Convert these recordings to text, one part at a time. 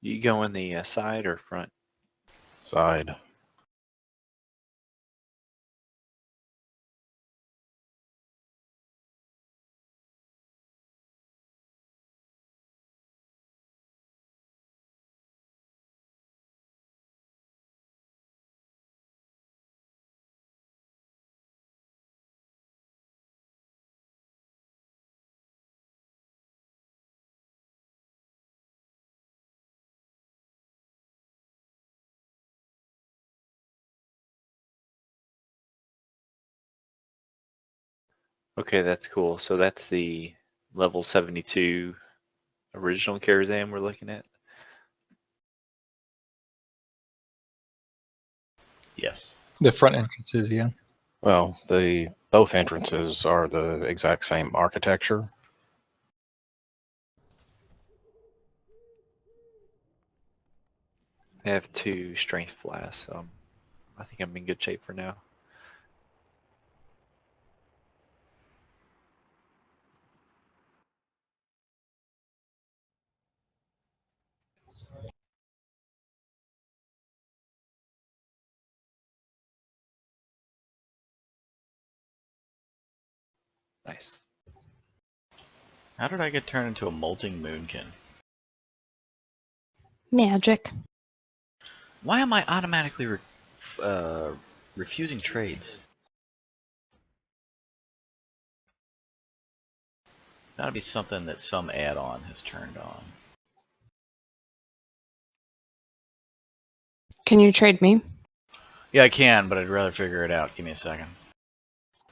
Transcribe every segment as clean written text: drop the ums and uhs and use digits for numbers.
You go in the side or front? Side. Okay, that's cool. So that's the level 72 original Karazhan we're looking at? Yes. The front entrances, yeah. Well, both entrances are the exact same architecture. I have 2 strength flasks, so I think I'm in good shape for now. Nice. How did I get turned into a molting moonkin? Magic. Why am I automatically refusing trades? Gotta be something that some add-on has turned on. Can you trade me? Yeah, I can, but I'd rather figure it out. Give me a second.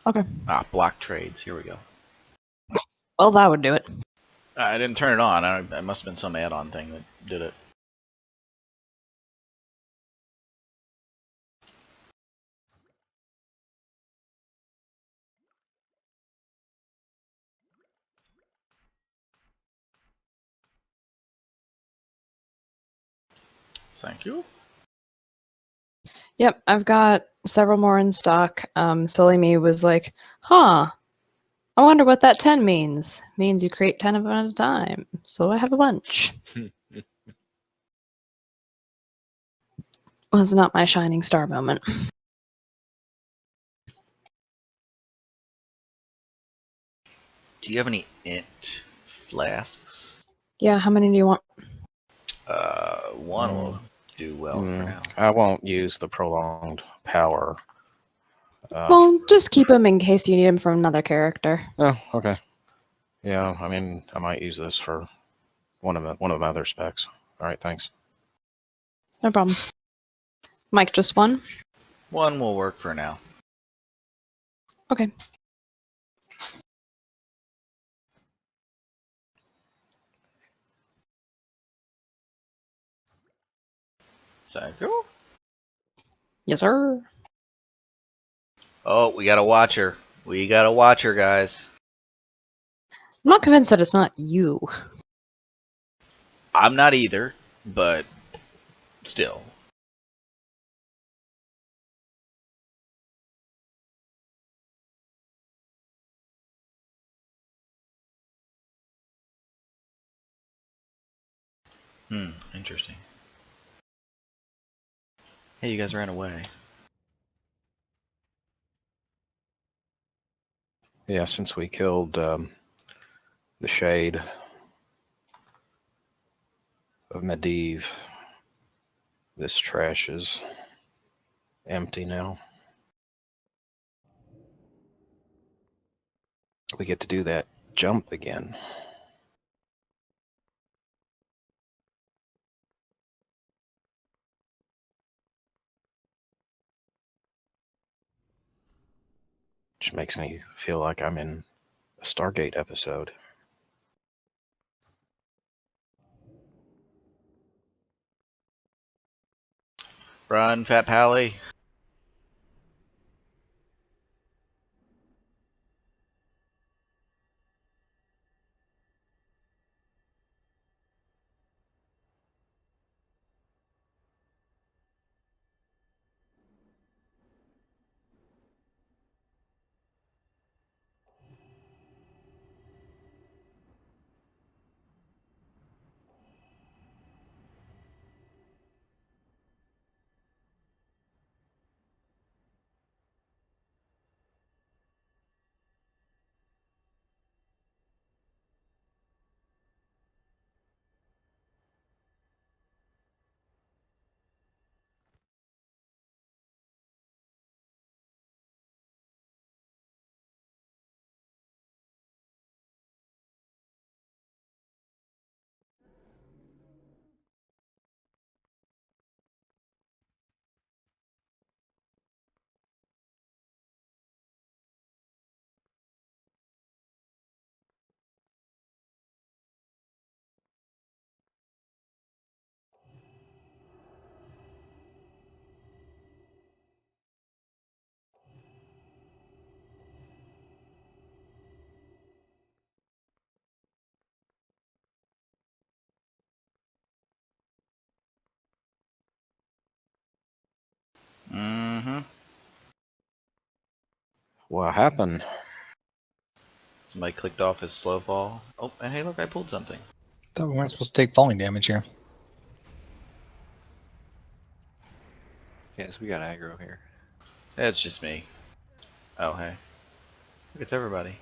Okay. Block trades. Here we go. Well, that would do it. I didn't turn it on. I must have been some add-on thing that did it. Thank you. Yep, I've got several more in stock. Silly me was like, huh, I wonder what that 10 means. Means you create 10 of them at a time. So I have a bunch. Was not my shining star moment. Do you have any int flasks? Yeah, how many do you want? One will do well for now. I won't use the prolonged power. Well, just keep them in case you need them from another character. Oh, okay. Yeah, I mean, I might use this for one of my other specs. All right, thanks. No problem. Mike, just one? One will work for now. Okay. Thank you. Yes, sir. Oh, we got a watcher. We got a watcher, guys. I'm not convinced that it's not you. I'm not either, but still. Interesting. Hey, you guys ran away. Yeah, since we killed the Shade of Medivh, this trash is empty now. We get to do that jump again. Which makes me feel like I'm in a Stargate episode. Run, Fat Pally. Mm-hmm. What happened? Somebody clicked off his slow fall. Oh, and hey, look, I pulled something. Thought we weren't supposed to take falling damage here. Yes, we got aggro here. It's just me. Oh, hey. Look, it's everybody.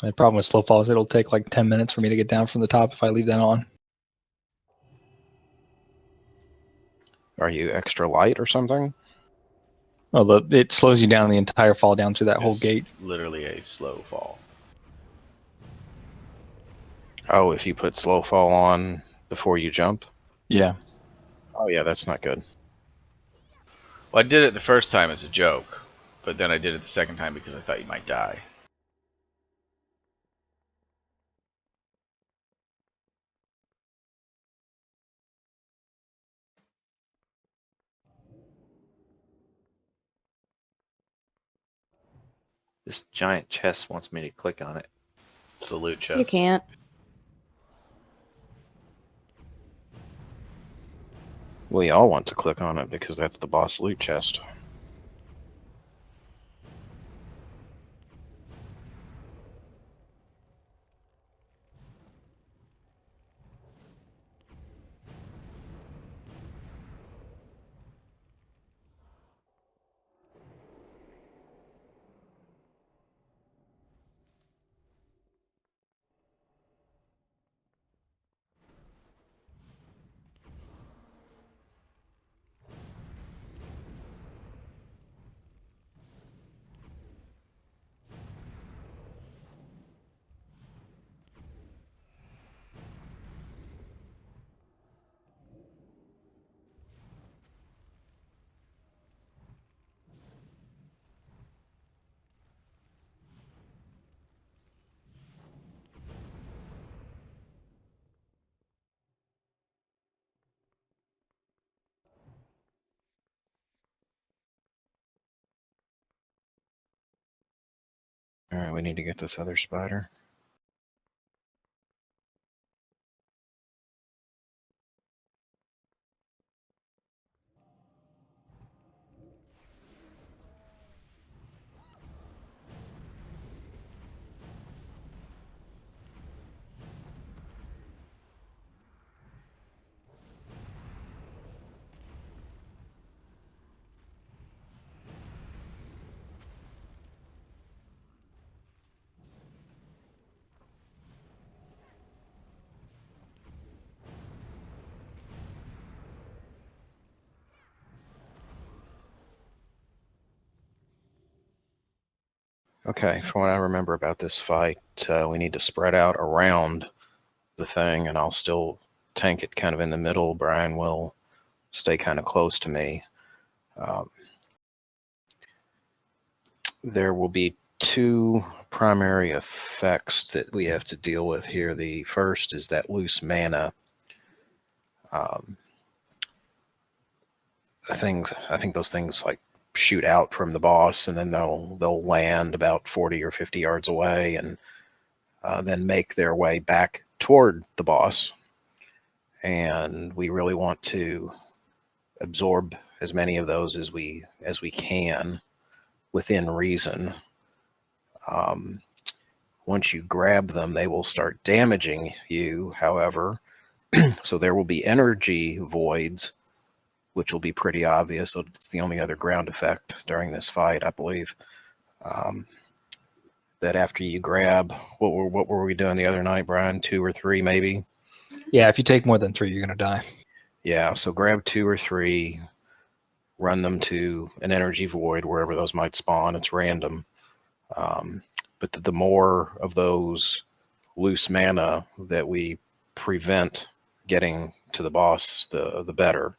The problem with slow fall is it'll take like 10 minutes for me to get down from the top if I leave that on. Are you extra light or something? Well, it slows you down the entire fall down through that whole It's gate. literally a slow fall. Oh, if you put slow fall on before you jump? Yeah. Oh yeah, that's not good. Well, I did it the first time as a joke, but then I did it the second time because I thought you might die. This giant chest wants me to click on it. It's a loot chest. You can't. We all want to click on it because that's the boss loot chest. Alright, we need to get this other spider. Okay, from what I remember about this fight, we need to spread out around the thing, and I'll still tank it kind of in the middle. Brian will stay kind of close to me. There will be two primary effects that we have to deal with here. The first is that loose mana. I think those things like shoot out from the boss, and then they'll land about 40 or 50 yards away, and then make their way back toward the boss. And we really want to absorb as many of those as we can within reason. Once you grab them, they will start damaging you, however. So there will be energy voids, which will be pretty obvious. So it's the only other ground effect during this fight, I believe. That after you grab, what were we doing the other night, Brian? 2 or 3 maybe? Yeah, if you take more than 3, you're going to die. Yeah, so grab 2 or 3, run them to an energy void, wherever those might spawn. It's random. But the more of those loose mana that we prevent getting to the boss, the better.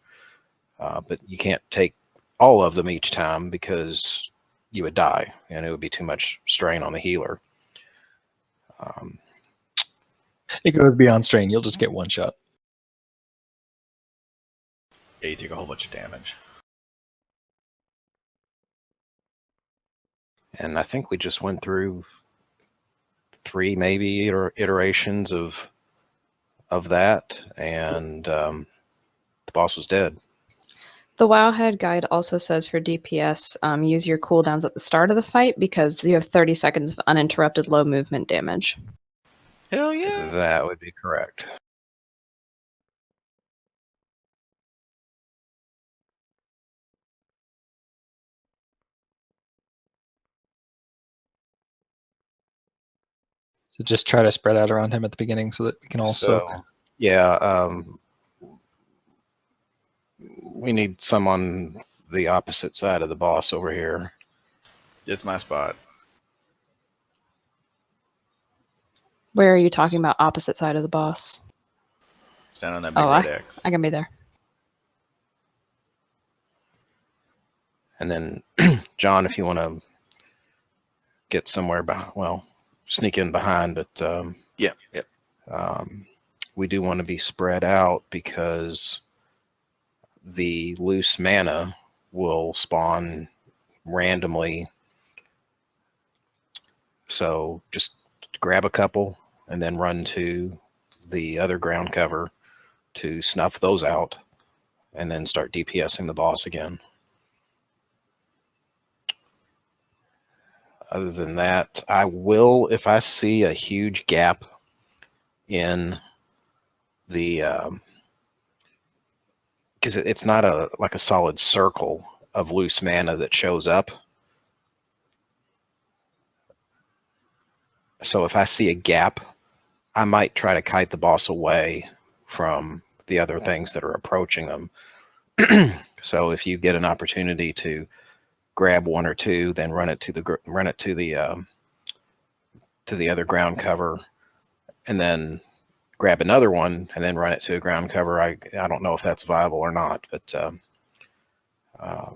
But you can't take all of them each time because you would die, and it would be too much strain on the healer. It goes beyond strain. You'll just get one shot. Yeah, you take a whole bunch of damage. And I think we just went through 3 maybe iterations of that, and the boss was dead. The Wowhead guide also says for DPS, use your cooldowns at the start of the fight because you have 30 seconds of uninterrupted low movement damage. Hell yeah. That would be correct. So just try to spread out around him at the beginning so that we can all soak. Yeah, we need some on the opposite side of the boss over here. It's my spot. Where are you talking about opposite side of the boss? Stand on that big Oh, red X. I can be there. And then, John, if you want to get somewhere, sneak in behind, but Yep. we do want to be spread out because the loose mana will spawn randomly. So just grab a couple and then run to the other ground cover to snuff those out and then start DPSing the boss again. Other than that, I will, if I see a huge gap in the, because it's not like a solid circle of loose mana that shows up. So if I see a gap, I might try to kite the boss away from the other things that are approaching them. So if you get an opportunity to grab one or two, then run it to the other ground cover, and then grab another one and then run it to a ground cover. I don't know if that's viable or not, but I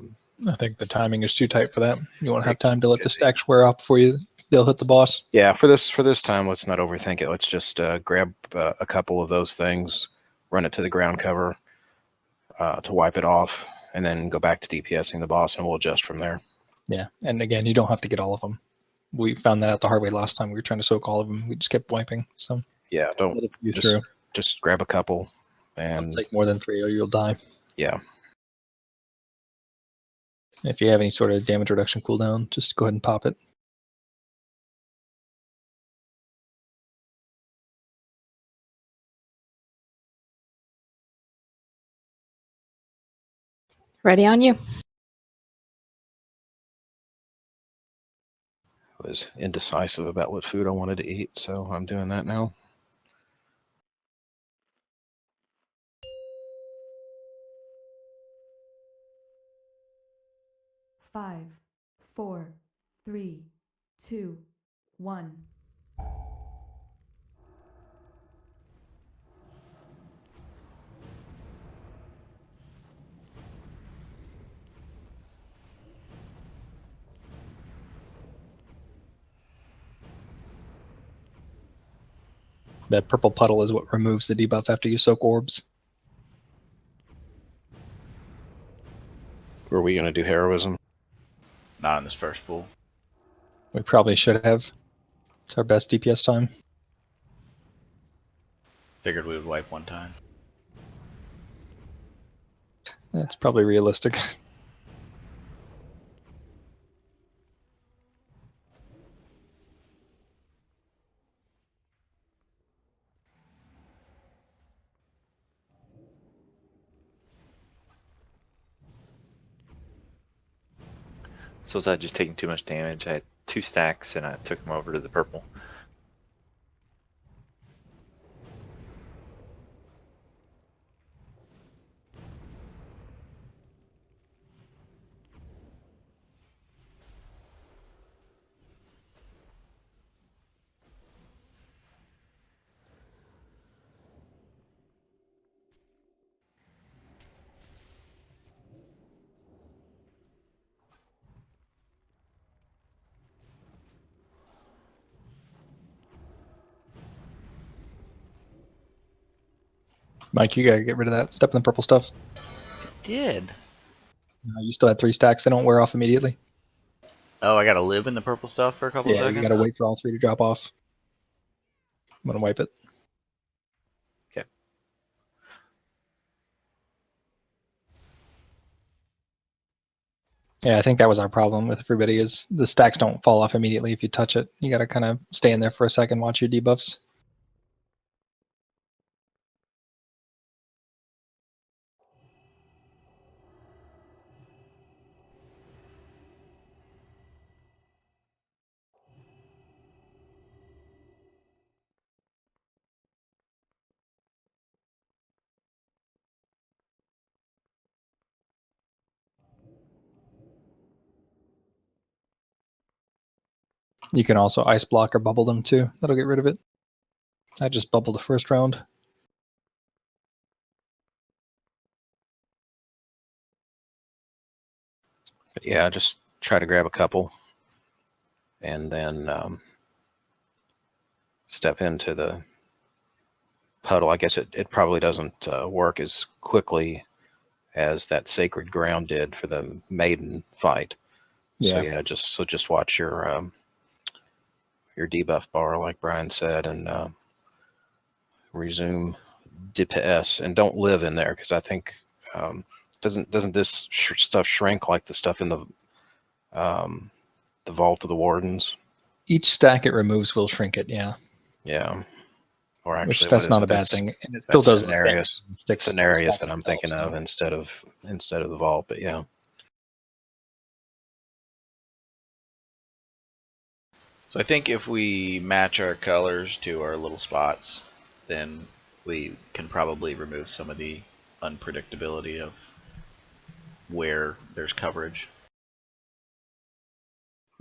think the timing is too tight for that. You won't have time to let the stacks wear off before they'll hit the boss. yeah, for this time, let's not overthink it. Let's just grab a couple of those things, run it to the ground cover to wipe it off, and then go back to DPSing the boss, and we'll adjust from there. Yeah, and again, you don't have to get all of them. We found that out the hard way last time. We were trying to soak all of them. We just kept wiping. So Yeah, don't let it you just through. just grab a couple, Don't and take more than 3 or you'll die. yeah. If you have any sort of damage reduction cooldown, just go ahead and pop it. Ready on you. I was indecisive about what food I wanted to eat, so I'm doing that now. Five, 4, 3, 2, 1. That purple puddle is what removes the debuff after you soak orbs. Were we going to do heroism? Not in this first pool. We probably should have. It's our best DPS time. Figured we would wipe one time. That's probably realistic. So was I just taking too much damage? I had 2 stacks and I took them over to the purple. Mike, you gotta get rid of that. Step in the purple stuff. Did. You still had 3 stacks. They don't wear off immediately. Oh, I gotta live in the purple stuff for a couple Yeah, seconds? you gotta wait for all 3 to drop off. I'm gonna wipe it. Okay. Yeah, I think that was our problem with everybody is the stacks don't fall off immediately if you touch it. You gotta kind of stay in there for a second, watch your debuffs. You can also ice block or bubble them too. That'll get rid of it. I just bubbled the first round. But yeah, just try to grab a couple and then step into the puddle. I guess it probably doesn't work as quickly as that sacred ground did for the maiden fight. Yeah. So yeah, just watch your debuff bar, like Brian said, and resume DPS, and don't live in there because I think doesn't this stuff shrink like the stuff in the vault of the wardens? Each stack it removes will shrink it, yeah. Yeah. Or actually, Which what that's is not it? a bad That's- thing. And it That's still does scenarios. sticks Scenarios stacks that I'm itself, thinking of so. instead of the vault, but yeah. So I think if we match our colors to our little spots, then we can probably remove some of the unpredictability of where there's coverage.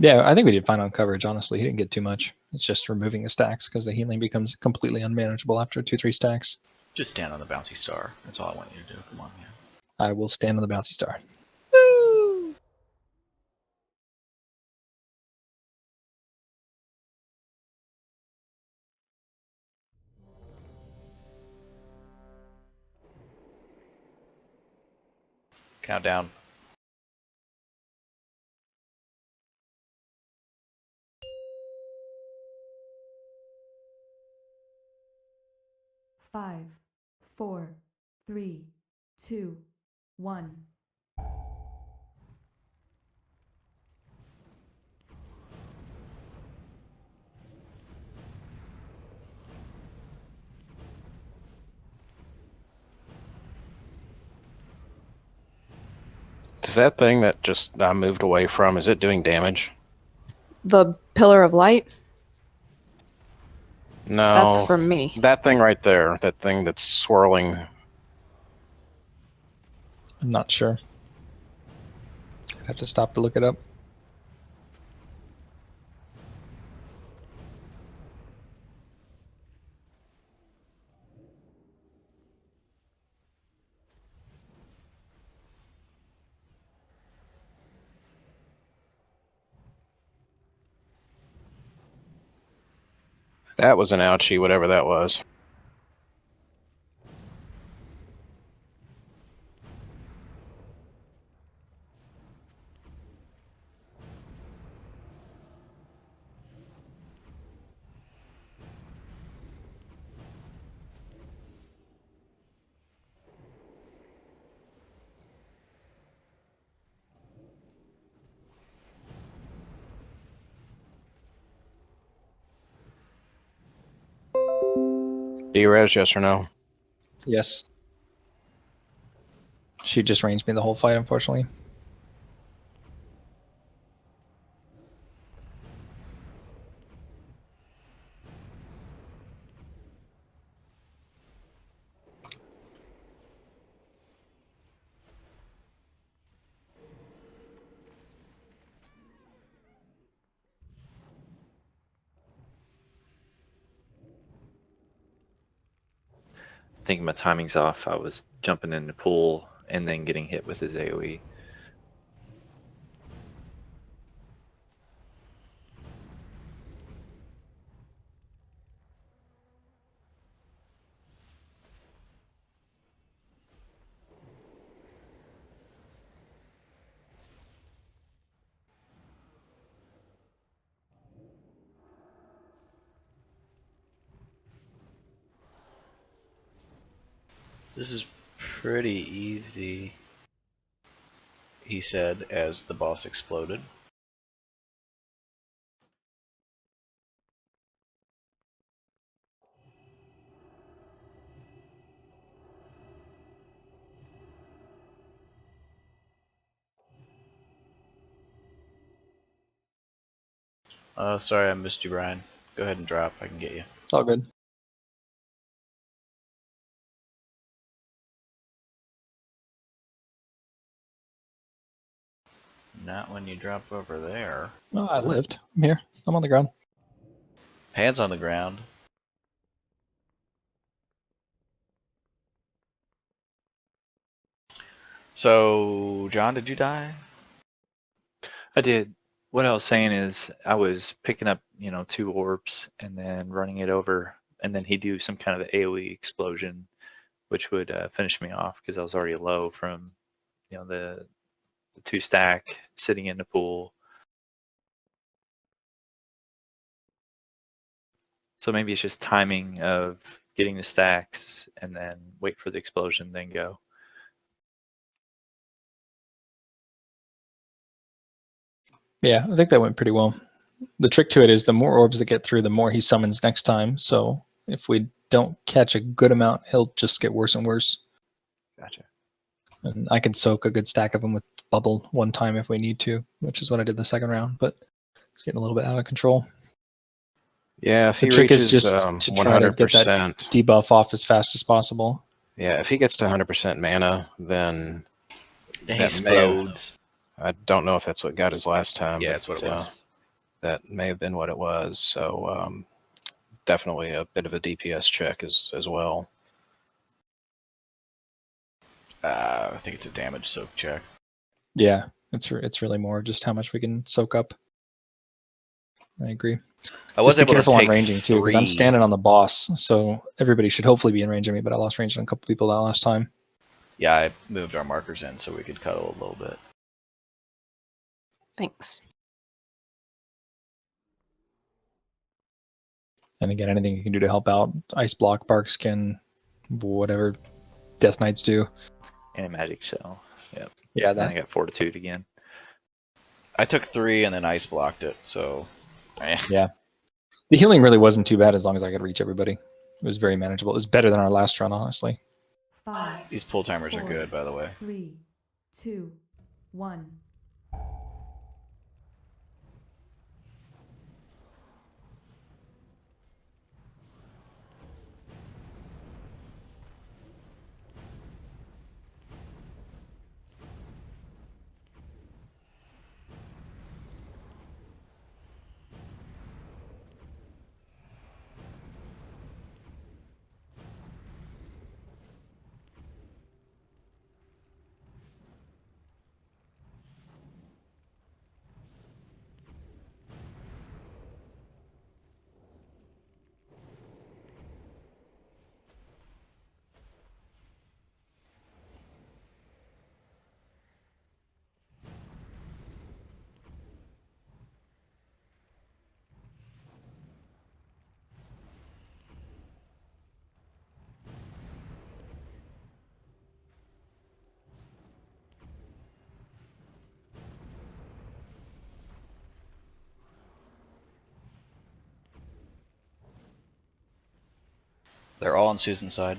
Yeah, I think we did fine on coverage, honestly. He didn't get too much. It's just removing the stacks because the healing becomes completely unmanageable after 2-3 stacks. Just stand on the bouncy star. That's all I want you to do. Come on, man. I will stand on the bouncy star. Countdown. Five, four, three, two, one. Does that thing that just I moved away from, is it doing damage? The pillar of light, No. that's from me. That thing right there, that thing that's swirling. I'm not sure. I have to stop to look it up. That was an ouchie, whatever that was. B-res, yes or no? Yes. She just ranged me the whole fight, unfortunately. I think my timing's off. I was jumping in the pool and then getting hit with his AoE. This is pretty easy, he said as the boss exploded. Sorry I missed you, Brian. Go ahead and drop. I can get you. It's all good. Not when you drop over there. Oh, I lived. I'm here. I'm on the ground. Hands on the ground. So, John, did you die? I did. What I was saying is I was picking up, 2 orbs and then running it over, and then he'd do some kind of AoE explosion, which would finish me off because I was already low from, the 2 stack sitting in the pool. So maybe it's just timing of getting the stacks and then wait for the explosion, then go. Yeah, I think that went pretty well. The trick to it is the more orbs that get through, the more he summons next time. So if we don't catch a good amount, he'll just get worse and worse. Gotcha. And I can soak a good stack of them with bubble one time if we need to, which is what I did the second round. But it's getting a little bit out of control. Yeah, if The he trick is reaches just to try to get that 100%, debuff off as fast as possible. yeah, if he gets to 100% mana, then He that explodes. I don't know if that's what got his last time. Yeah, but, that's what it was. That may have been what it was. So definitely a bit of a DPS check as well. I think it's a damage soak check. Yeah, it's really more just how much we can soak up. I agree. I was Just be able to careful on take ranging too, because I'm 3. standing on the boss, so everybody should hopefully be in range of me. But I lost range on a couple people that last time. Yeah, I moved our markers in so we could cuddle a little bit. Thanks. And again, anything you can do to help out, ice block, bark skin, whatever Death Knights do. And a magic shell. Yep. Yeah, Then I that. got fortitude again. I took 3 and then ice blocked it, so Yeah. The healing really wasn't too bad as long as I could reach everybody. It was very manageable. It was better than our last run, honestly. 5, These pull timers are 4, good, by the way. 3, 2, 1. They're all on Susan's side.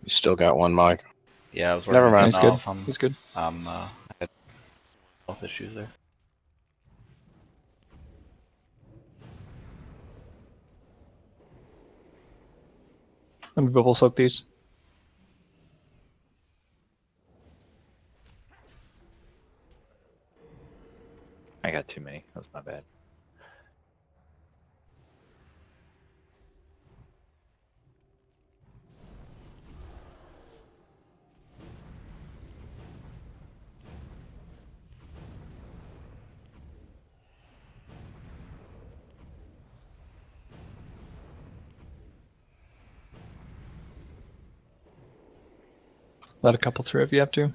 You still got one, Mike. Yeah, I was working Never on mind. getting He's good. off. He's good. I had health issues there. Let me bubble soak these. I got too many. That was my bad. Let a couple through if you have to.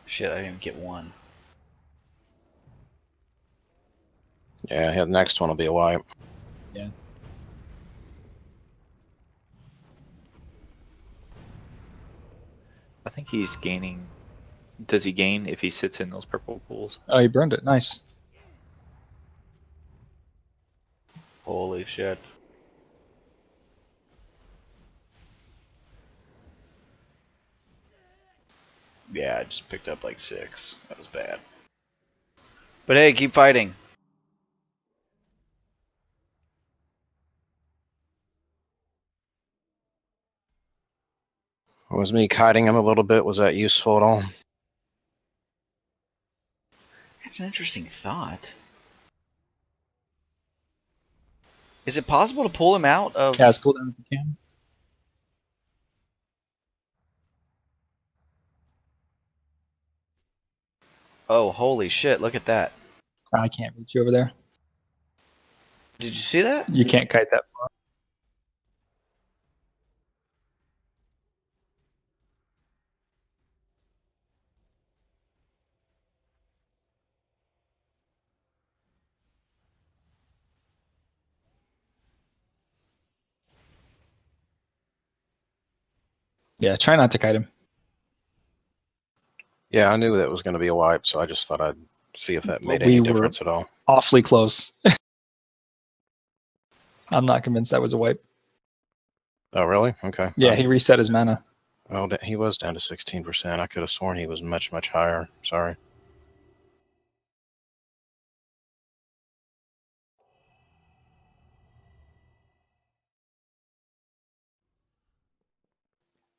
Shit, I didn't get one. Yeah, the next one will be a wipe. Yeah. I think he's gaining. Does he gain if he sits in those purple pools? Oh, you burned it. Nice. Holy shit. Yeah, I just picked up like 6. That was bad. But hey, keep fighting. Was me kiting him a little bit? Was that useful at all? That's an interesting thought. Is it possible to pull him out of... Kaz, pull down if you can. Oh, holy shit, look at that. I can't reach you over there. Did you see that? You can't kite that far. Yeah, try not to kite him. Yeah, I knew that was going to be a wipe, so I just thought I'd see if that But made we any were- difference at all. Awfully close. I'm not convinced that was a wipe. Oh, really? Okay. Yeah, he reset his mana. Oh, he was down to 16%. I could have sworn he was much, much higher. Sorry.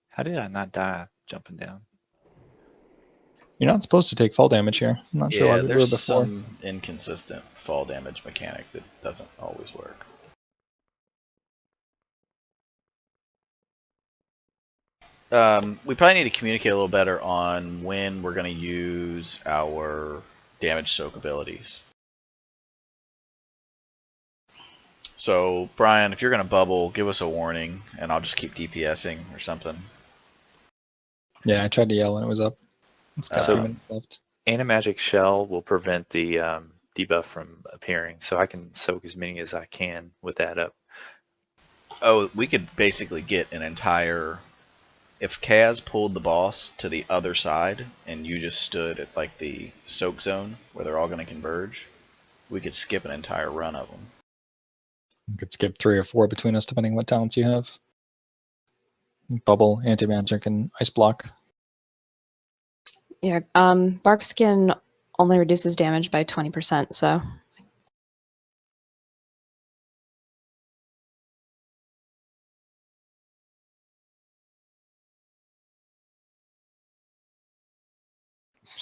How did I not die jumping down? You're not supposed to take fall damage here. I'm not sure why Yeah, we were there's before. some inconsistent fall damage mechanic that doesn't always work. We probably need to communicate a little better on when we're going to use our damage soak abilities. So, Brian, if you're going to bubble, give us a warning, and I'll just keep DPSing or something. Yeah, I tried to yell when it was up. It's got So- 3 minutes left. Animagic Shell will prevent the debuff from appearing, so I can soak as many as I can with that up. Oh, we could basically get an entire... If Kaz pulled the boss to the other side, and you just stood at like the soak zone, where they're all going to converge, we could skip an entire run of them. You could skip 3 or 4 between us, depending what talents you have. Bubble, anti-magic, and ice block. Yeah, bark skin only reduces damage by 20%, so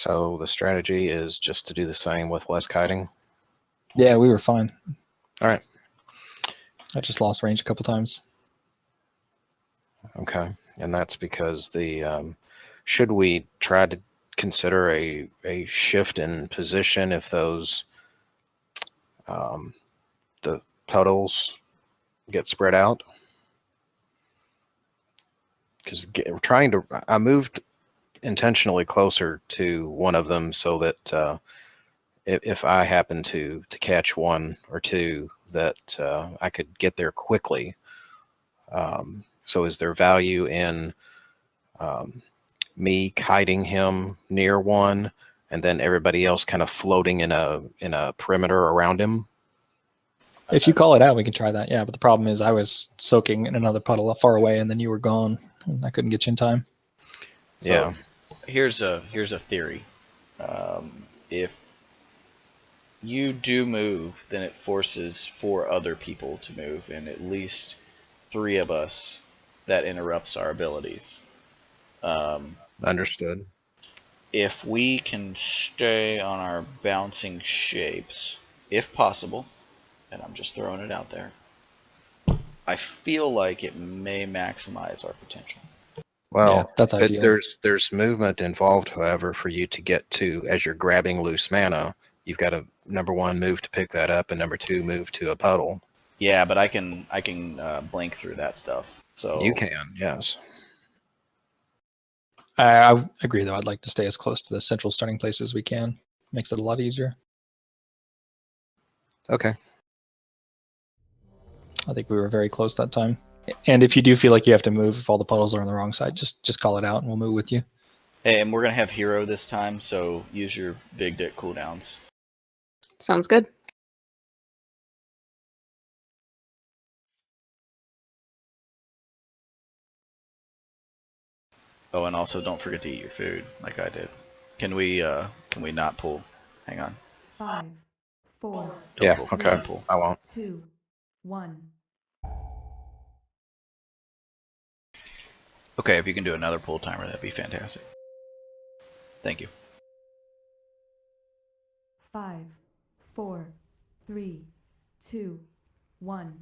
So the strategy is just to do the same with less kiting. Yeah, we were fine. All right. I just lost range a couple times. Okay. And that's because the should we try to consider a shift in position if those the puddles get spread out? Because I moved intentionally closer to one of them so that if I happen to catch one or two, that I could get there quickly. So is there value in me kiting him near one and then everybody else kind of floating in a perimeter around him? If you call it out, we can try that. Yeah, but the problem is I was soaking in another puddle far away, and then you were gone, and I couldn't get you in time. So, Yeah. Here's a theory. If you do move, then it forces 4 other people to move, and at least 3 of us, that interrupts our abilities. Understood. If we can stay on our bouncing shapes, if possible, and I'm just throwing it out there, I feel like it may maximize our potential. Well, Yeah, that's but ideal. there's movement involved, however, for you to get to, as you're grabbing loose mana, you've got to, number 1, move to pick that up, and number 2, move to a puddle. Yeah, but I can blink through that stuff. So You can, yes. I agree, though. I'd like to stay as close to the central starting place as we can. Makes it a lot easier. Okay. I think we were very close that time. And if you do feel like you have to move, if all the puddles are on the wrong side, just call it out and we'll move with you. Hey, and we're gonna have hero this time, so use your big dick cooldowns. Sounds good. Oh, and also don't forget to eat your food, like I did. Can we not pull? Hang on. 5, 4, Don't Yeah, pull. okay. Don't pull. I won't. 2, 1. Okay, if you can do another pull timer, that'd be fantastic. Thank you. 5, 4, 3, 2, 1.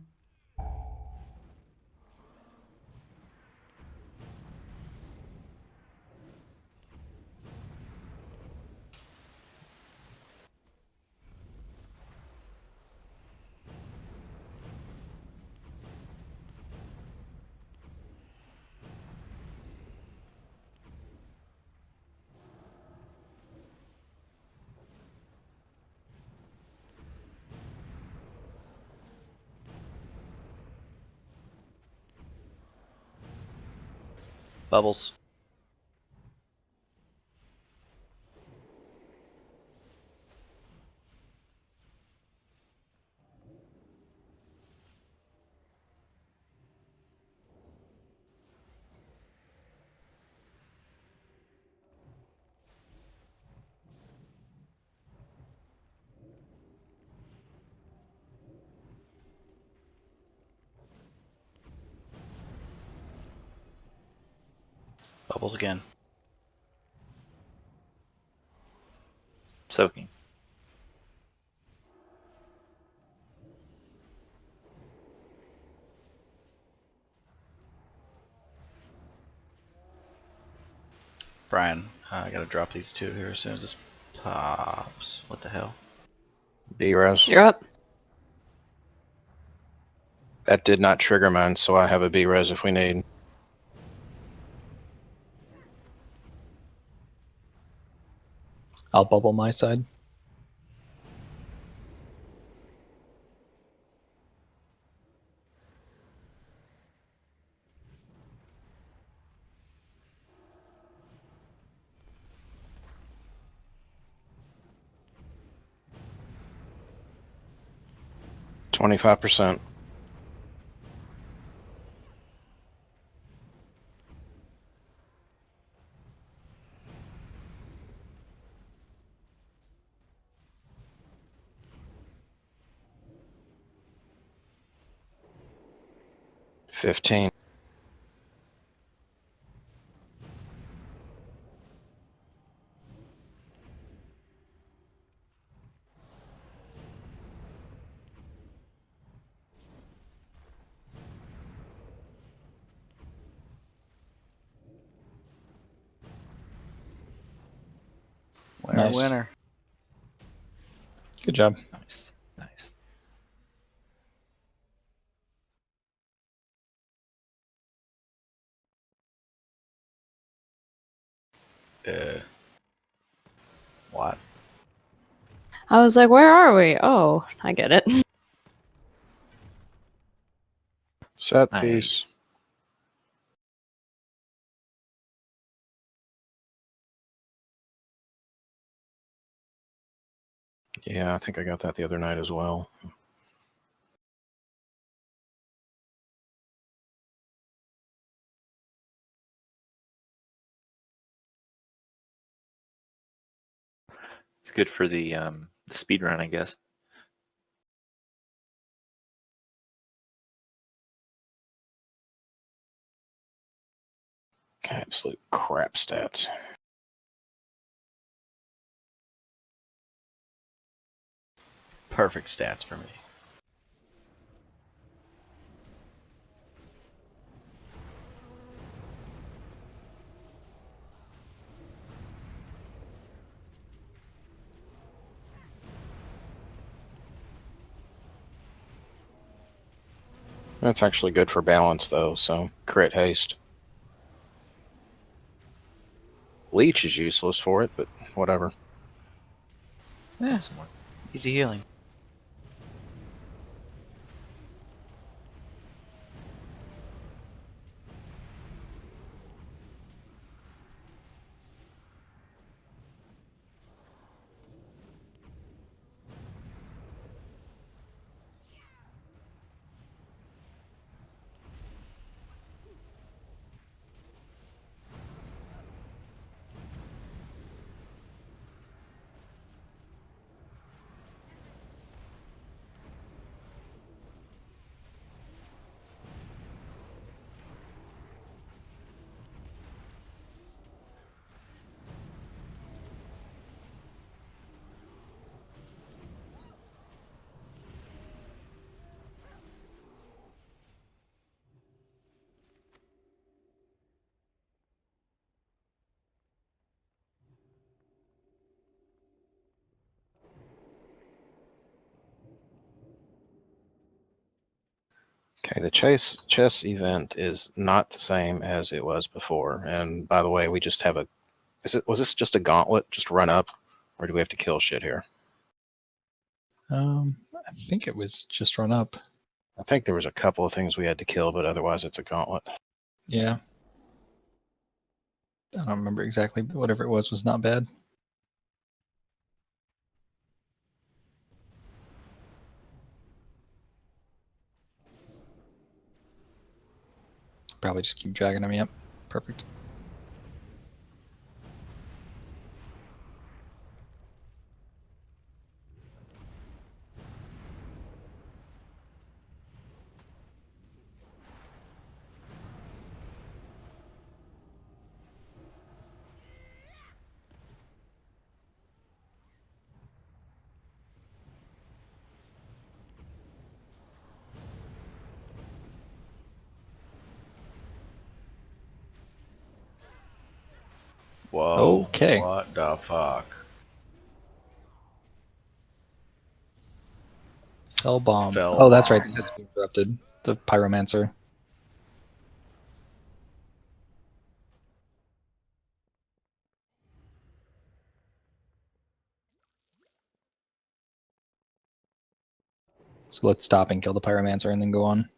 Bubbles. Bubbles again. Soaking. Brian, I gotta drop these two here as soon as this pops. What the hell? B-res. You're up. That did not trigger mine, so I have a B-res if we need. I'll bubble my side. $25%. $15. Winner, Nice. winner. Good job. Nice. Nice. What? I was like, where are we? Oh, I get it. Set Nice. piece. Yeah, I think I got that the other night as well. It's good for the speed run, I guess. Absolute crap stats. Perfect stats for me. That's actually good for balance, though, so crit haste. Leech is useless for it, but whatever. Yeah, some more easy healing. Okay, the chess event is not the same as it was before. And by the way, we just have a. Was this just a gauntlet? Just run up, or do we have to kill shit here? I think it was just run up. I think there was a couple of things we had to kill, but otherwise it's a gauntlet. Yeah. I don't remember exactly, but whatever it was not bad. Probably just keep dragging them. Yep. Perfect. Whoa. Okay. What the fuck? Fell bomb. Fell Oh, that's right. bomb. That's interrupted. The pyromancer. So let's stop and kill the pyromancer and then go on.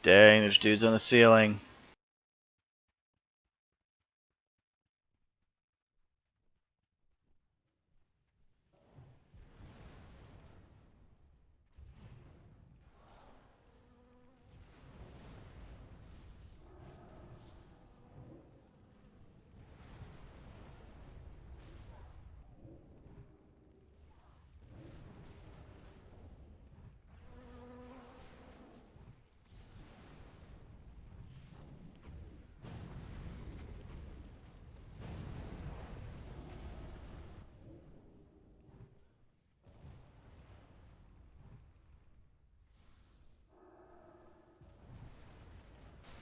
Dang, there's dudes on the ceiling.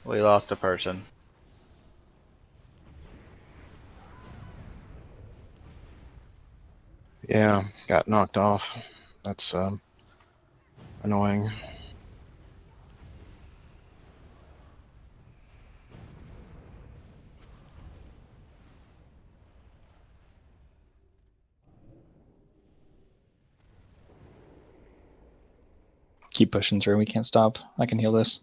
We lost a person. Yeah, got knocked off. That's annoying. Keep pushing through. We can't stop. I can heal this.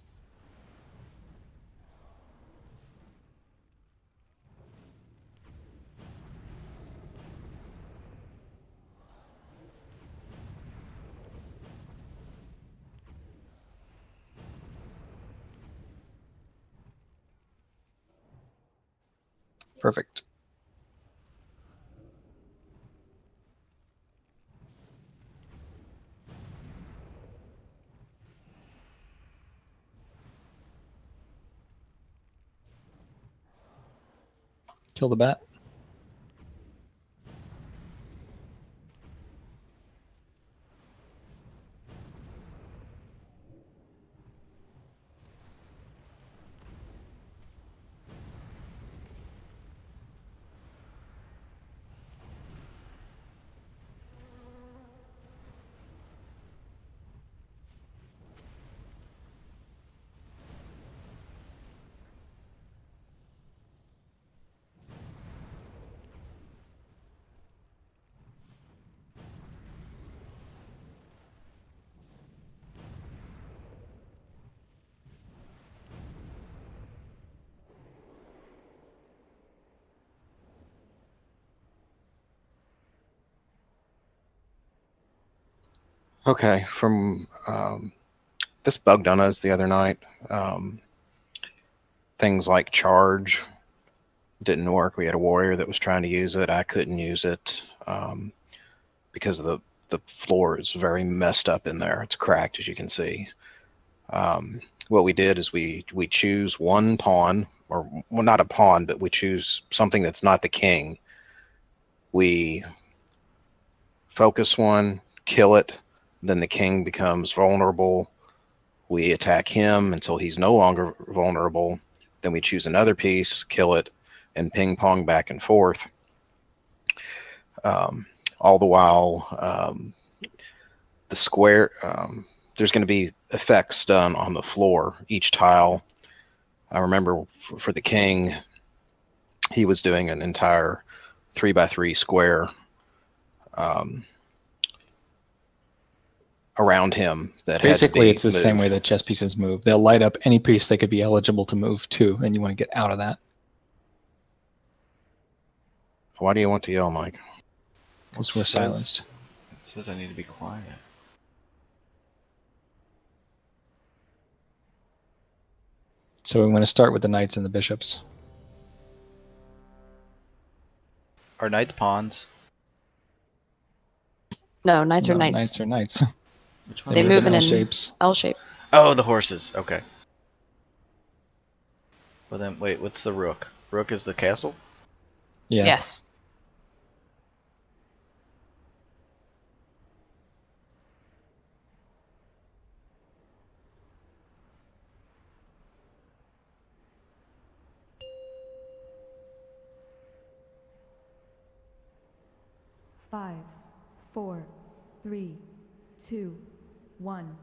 Perfect. Kill the bat. Okay, from this bugged on us the other night. Things like charge didn't work. We had a warrior that was trying to use it. I couldn't use it because the floor is very messed up in there. It's cracked, as you can see. What we did is we choose one pawn, or well, not a pawn, but we choose something that's not the king. We focus one, kill it, then the king becomes vulnerable. We attack him until he's no longer vulnerable. Then we choose another piece, kill it, and ping pong back and forth. All the while, the square, there's going to be effects done on the floor, each tile. I remember for the king, he was doing an entire 3x3 square around him that Basically, had it's to the be same way moved. that chess pieces move. They'll light up any piece they could be eligible to move to, and you want to get out of that. Why do you want to yell, Mike? Because we're silenced. It says I need to be quiet. So we want to start with the knights and the bishops. Are knights pawns? No, knights are No, knights. Knights are knights. Which They They ones move move in in L an shapes. L shape. Oh, the horses. Okay. Well then, wait. What's the rook? Rook is the castle. Yeah. Yes. Five, four, three, two, one.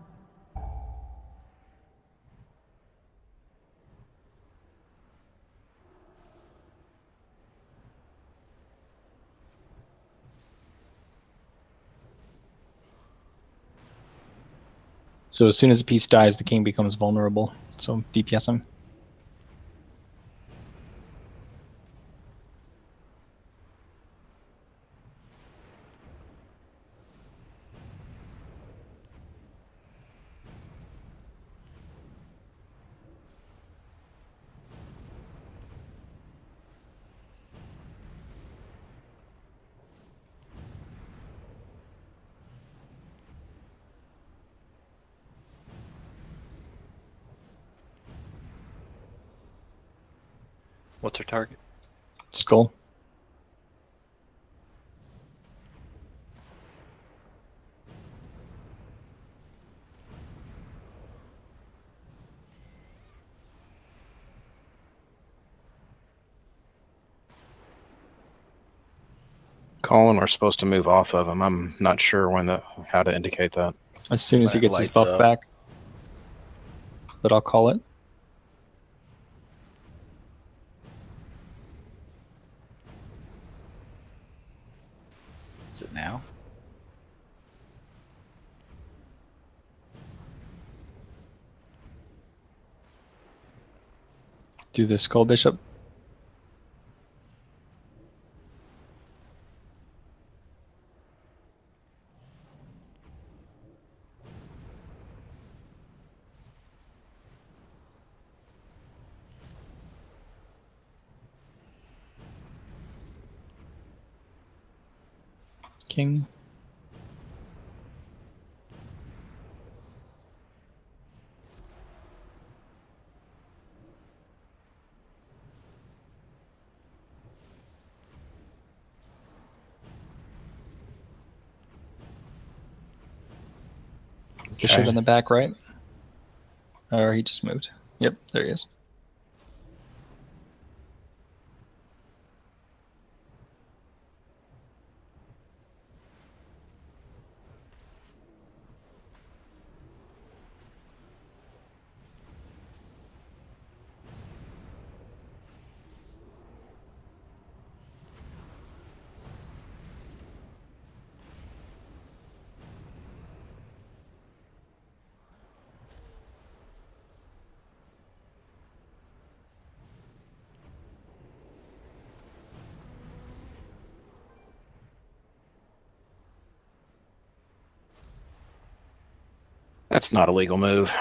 So as soon as a piece dies, the king becomes vulnerable. So DPS him. What's our target? Skull. Colin, we're supposed to move off of him. I'm not sure how to indicate that. As soon as When he it gets his lights buff up. back. But I'll call it. Is it now? Do the skull bishop. King. Bishop Okay. in the back right. Or he just moved. Yep, there he is. That's not a legal move.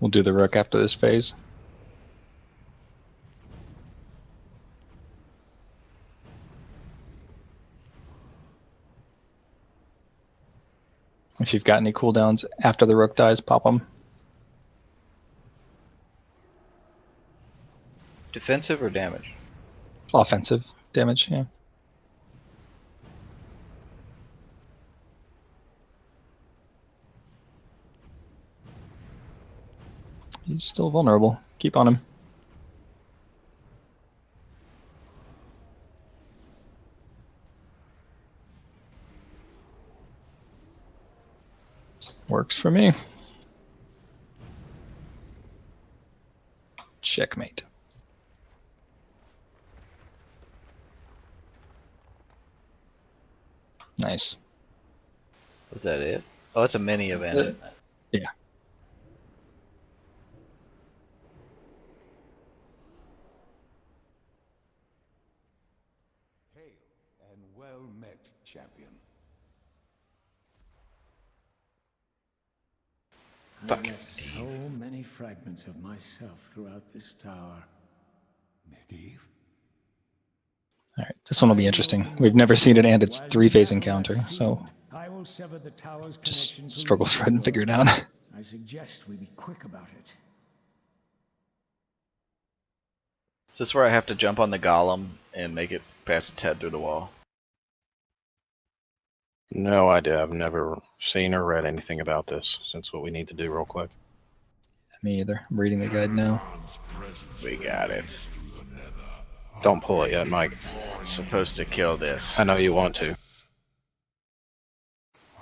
We'll do the rook after this phase. If you've got any cooldowns after the rook dies, pop them. Defensive or damage? Offensive damage, yeah. He's still vulnerable. Keep on him. Works for me. Checkmate. Nice. Was that it? Oh, it's a mini event, isn't it? Yeah. Hail and well met, champion. Fuck. I left so many fragments of myself throughout this tower. Medivh? All right, this one will be interesting. We've never seen it and it's 3-phase encounter, so I will sever the tower's just connection to struggle the through it and figure it world. out. I suggest we be quick about it. Is this where I have to jump on the golem and make it pass its head through the wall? No idea. I've never seen or read anything about this. So that's what we need to do real quick. Me either. I'm reading the guide now. We got it. Don't pull it yet, Mike. It's supposed to kill this. I know you want to.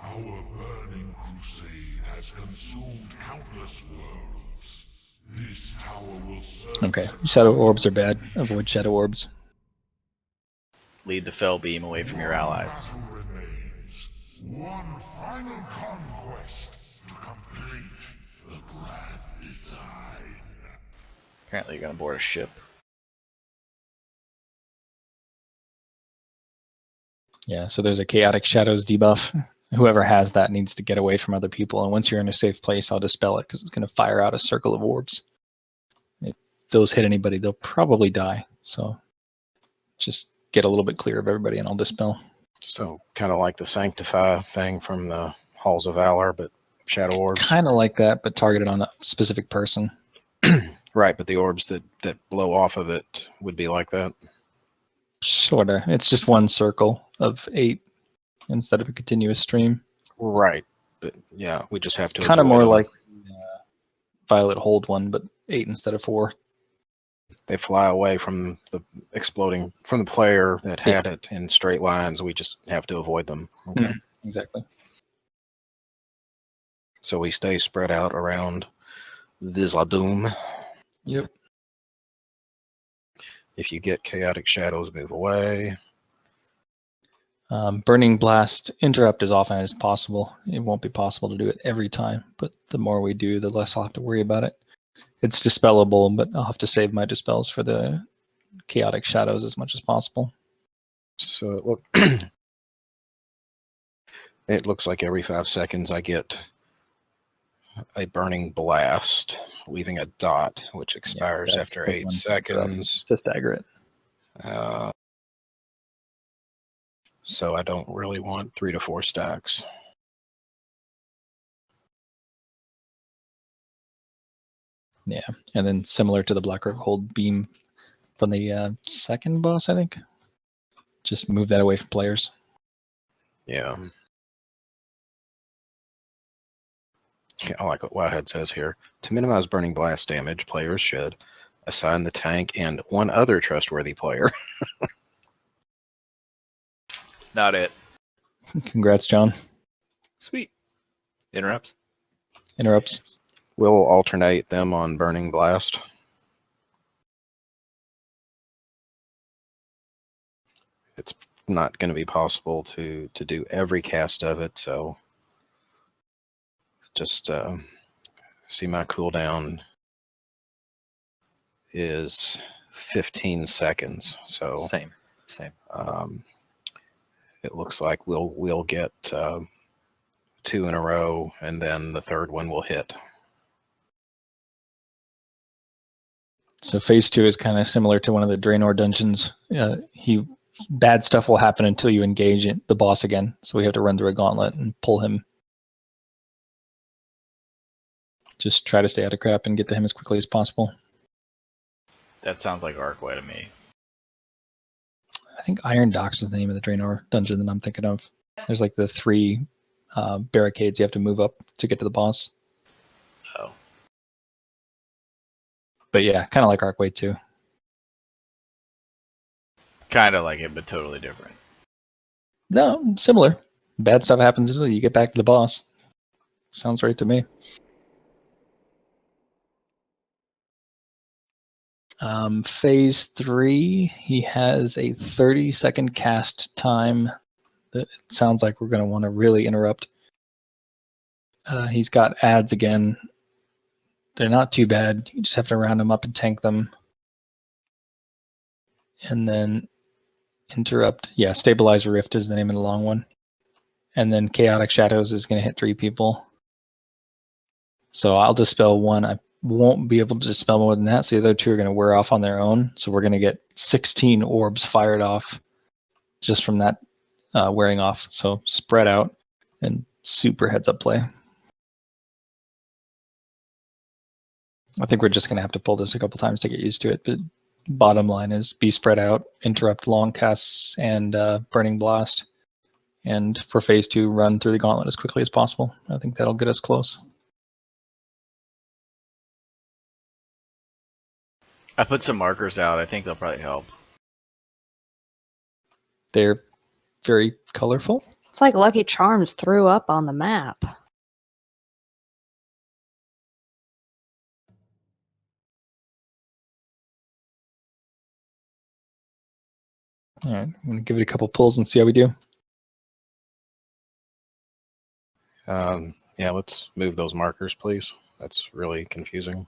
Our burning crusade has consumed countless worlds. This tower will serve. Okay, shadow orbs are bad. Avoid shadow orbs. Lead the fell beam away from your allies. Battle remains. One final conquest to complete the grand design. Apparently you're gonna board a ship. Yeah, so there's a chaotic shadows debuff. Whoever has that needs to get away from other people, and once you're in a safe place, I'll dispel it because it's going to fire out a circle of orbs. If those hit anybody, they'll probably die. So just get a little bit clear of everybody, and I'll dispel. So kind of like the Sanctify thing from the Halls of Valor, but shadow orbs. Kind of like that, but targeted on a specific person. Right, but the orbs that blow off of it would be like that. Sorta. It's just one circle of 8 instead of a continuous stream. Right, but yeah, we just have to Kind of avoid more them. like Violet Hold one, but 8 instead of 4. They fly away from the exploding from the player that had it in straight lines. We just have to avoid them. Okay. Exactly. So we stay spread out around Viz'aduum. Yep. If you get chaotic shadows, move away. Burning Blast interrupt as often as possible. It won't be possible to do it every time, but the more we do, the less I'll have to worry about it. It's dispellable, but I'll have to save my dispels for the chaotic shadows as much as possible. So it looks like every 5 seconds I get a burning blast, leaving a dot, which expires that's after the 8 one seconds. to stagger it. So I don't really want 3 to 4 stacks. Yeah, and then similar to the Blackrock Hold beam from the second boss, I think. Just move that away from players. Yeah. I like what Wowhead says here. To minimize burning blast damage, players should assign the tank and one other trustworthy player. Not it. Congrats, John. Sweet. Interrupts. Interrupts. We'll alternate them on burning blast. It's not going to be possible to do every cast of it, so just see my cooldown is 15 seconds. So Same. it looks like we'll get 2 in a row, and then the third one will hit. So phase 2 is kind of similar to one of the Draenor dungeons. Bad stuff will happen until you engage the boss again. So we have to run through a gauntlet and pull him. Just try to stay out of crap and get to him as quickly as possible. That sounds like Archway to me. I think Iron Docks is the name of the Draenor dungeon that I'm thinking of. There's like the 3 barricades you have to move up to get to the boss. Oh. But yeah, kind of like Archway too. Kind of like it, but totally different. No, similar. Bad stuff happens until you get back to the boss. Sounds right to me. Phase 3, he has a 30-second cast time. It sounds like we're going to want to really interrupt. He's got ads again. They're not too bad. You just have to round them up and tank them. And then interrupt. Yeah, Stabilizer Rift is the name of the long one. And then Chaotic Shadows is going to hit 3 people. So I'll dispel 1. I won't be able to dispel more than that, so the other 2 are going to wear off on their own. So we're going to get 16 orbs fired off just from that wearing off. So spread out and super heads up play. I think we're just going to have to pull this a couple times to get used to it. But bottom line is be spread out, interrupt long casts, and Burning Blast. And for phase 2, run through the gauntlet as quickly as possible. I think that'll get us close. I put some markers out. I think they'll probably help. They're very colorful. It's like Lucky Charms threw up on the map. All right, I'm going to give it a couple pulls and see how we do. Yeah, let's move those markers, please. That's really confusing.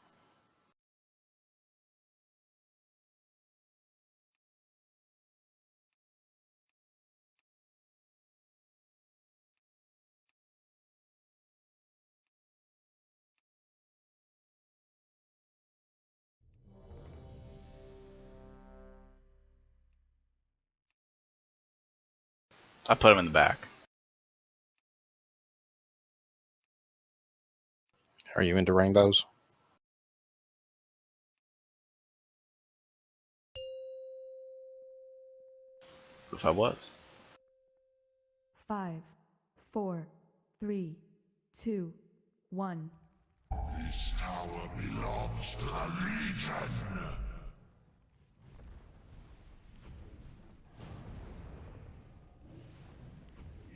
I put them in the back. Are you into rainbows? If I was. 5, 4, 3, 2, 1. This tower belongs to the Legion.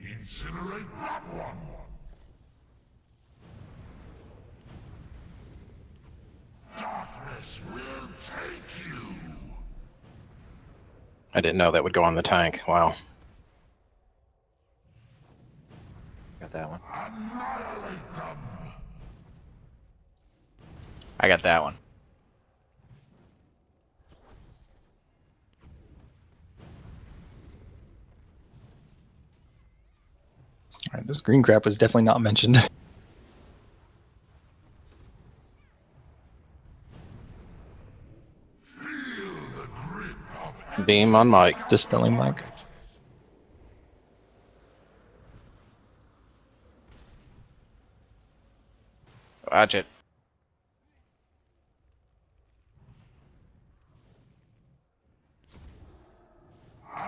Incinerate that one. Darkness will take you. I didn't know that would go on the tank. Wow. Got that one. Annihilate them. I got that one. All right, this green crap was definitely not mentioned. Feel the grip of Beam on Mike. Dispelling Mike. Watch it.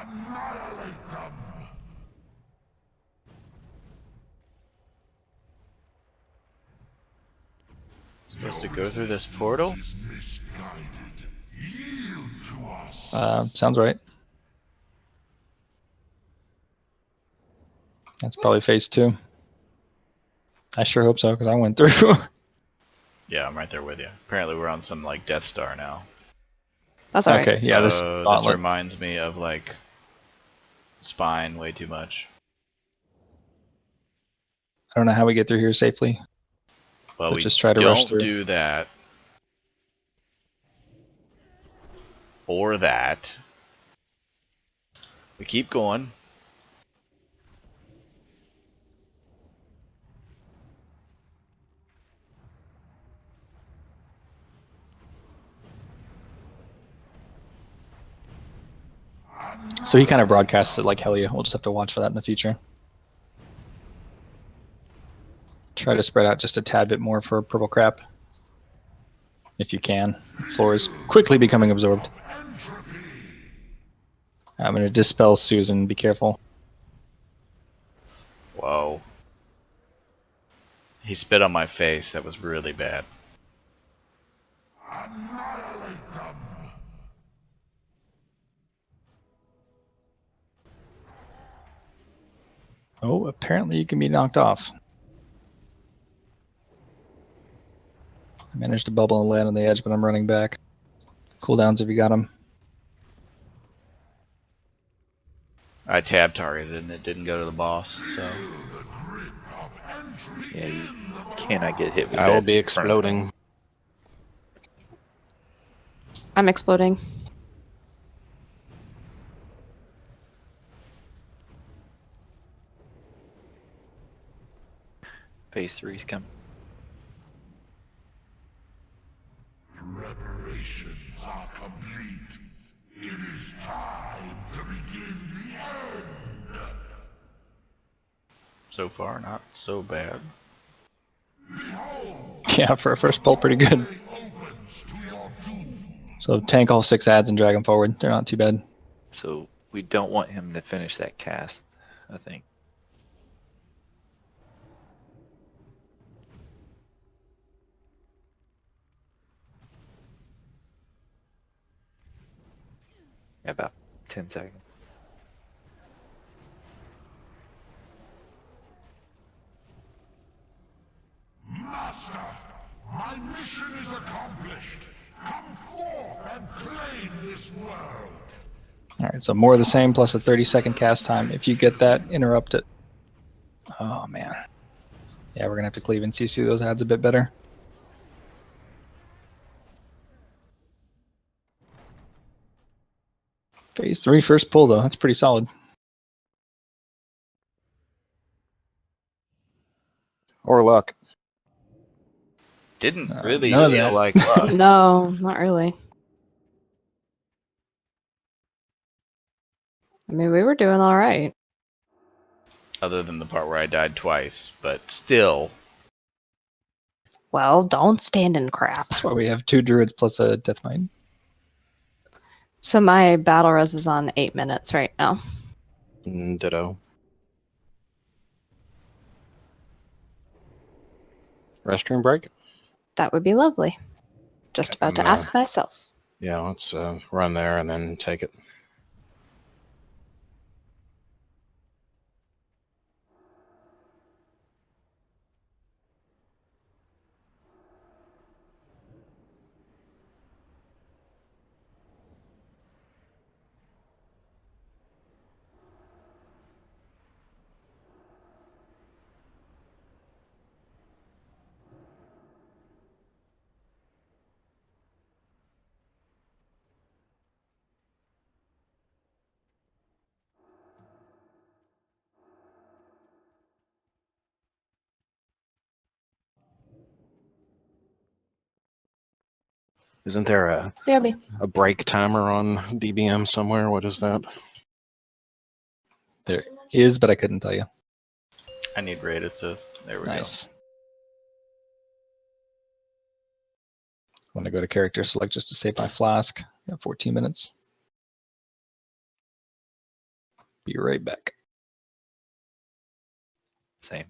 annihilate them. Supposed to go through this portal? Is misguided. Yield to us. Sounds right. That's probably phase 2. I sure hope so, because I went through. Yeah, I'm right there with you. Apparently we're on some like Death Star now. That's alright. Okay, yeah, this This gauntlet. reminds me of like Spine way too much. I don't know how we get through here safely. Well, But we just try to rush don't through. do that. Or that. We keep going. So he kind of broadcasts it like Helia. We'll just have to watch for that in the future. Try to spread out just a tad bit more for purple crap. If you can. The floor is quickly becoming absorbed. I'm going to dispel Susan. Be careful. Whoa. He spit on my face. That was really bad. Annihilate them! Oh, apparently you can be knocked off. I managed to bubble and land on the edge, but I'm running back. Cooldowns if you got them. I tab targeted and it didn't go to the boss, so. Yeah, you cannot get hit with I will that be in front of me. exploding. I'm exploding. Phase 3's coming. Preparations are complete. It is time to begin the end. So far, not so bad. Yeah, for a first pull, pretty good. Opens to your doom. So tank all 6 ads and drag them forward. They're not too bad. So we don't want him to finish that cast, I think. Yeah, about 10 seconds. Master, my mission is accomplished. Come forth and claim this world. All right, so more of the same plus a 30-second cast time. If you get that, interrupt it. Oh, man. Yeah, we're going to have to cleave and CC those ads a bit better. Phase 3 first pull, though. That's pretty solid. Or luck. Didn't No, really none of feel that. like luck. No, not really. I mean, we were doing all right. Other than the part where I died twice, but still. Well, don't stand in crap. That's why we have 2 druids plus a death knight. So my battle res is on 8 minutes right now. Ditto. Restroom break? That would be lovely. Just about to ask myself. Yeah, let's run there and then take it. Isn't there BRB. a break timer on DBM somewhere? What is that? There is, but I couldn't tell you. I need raid assist. There we Nice. I'm going to go to character select just to save my flask. Got 14 minutes. Be right back. Same.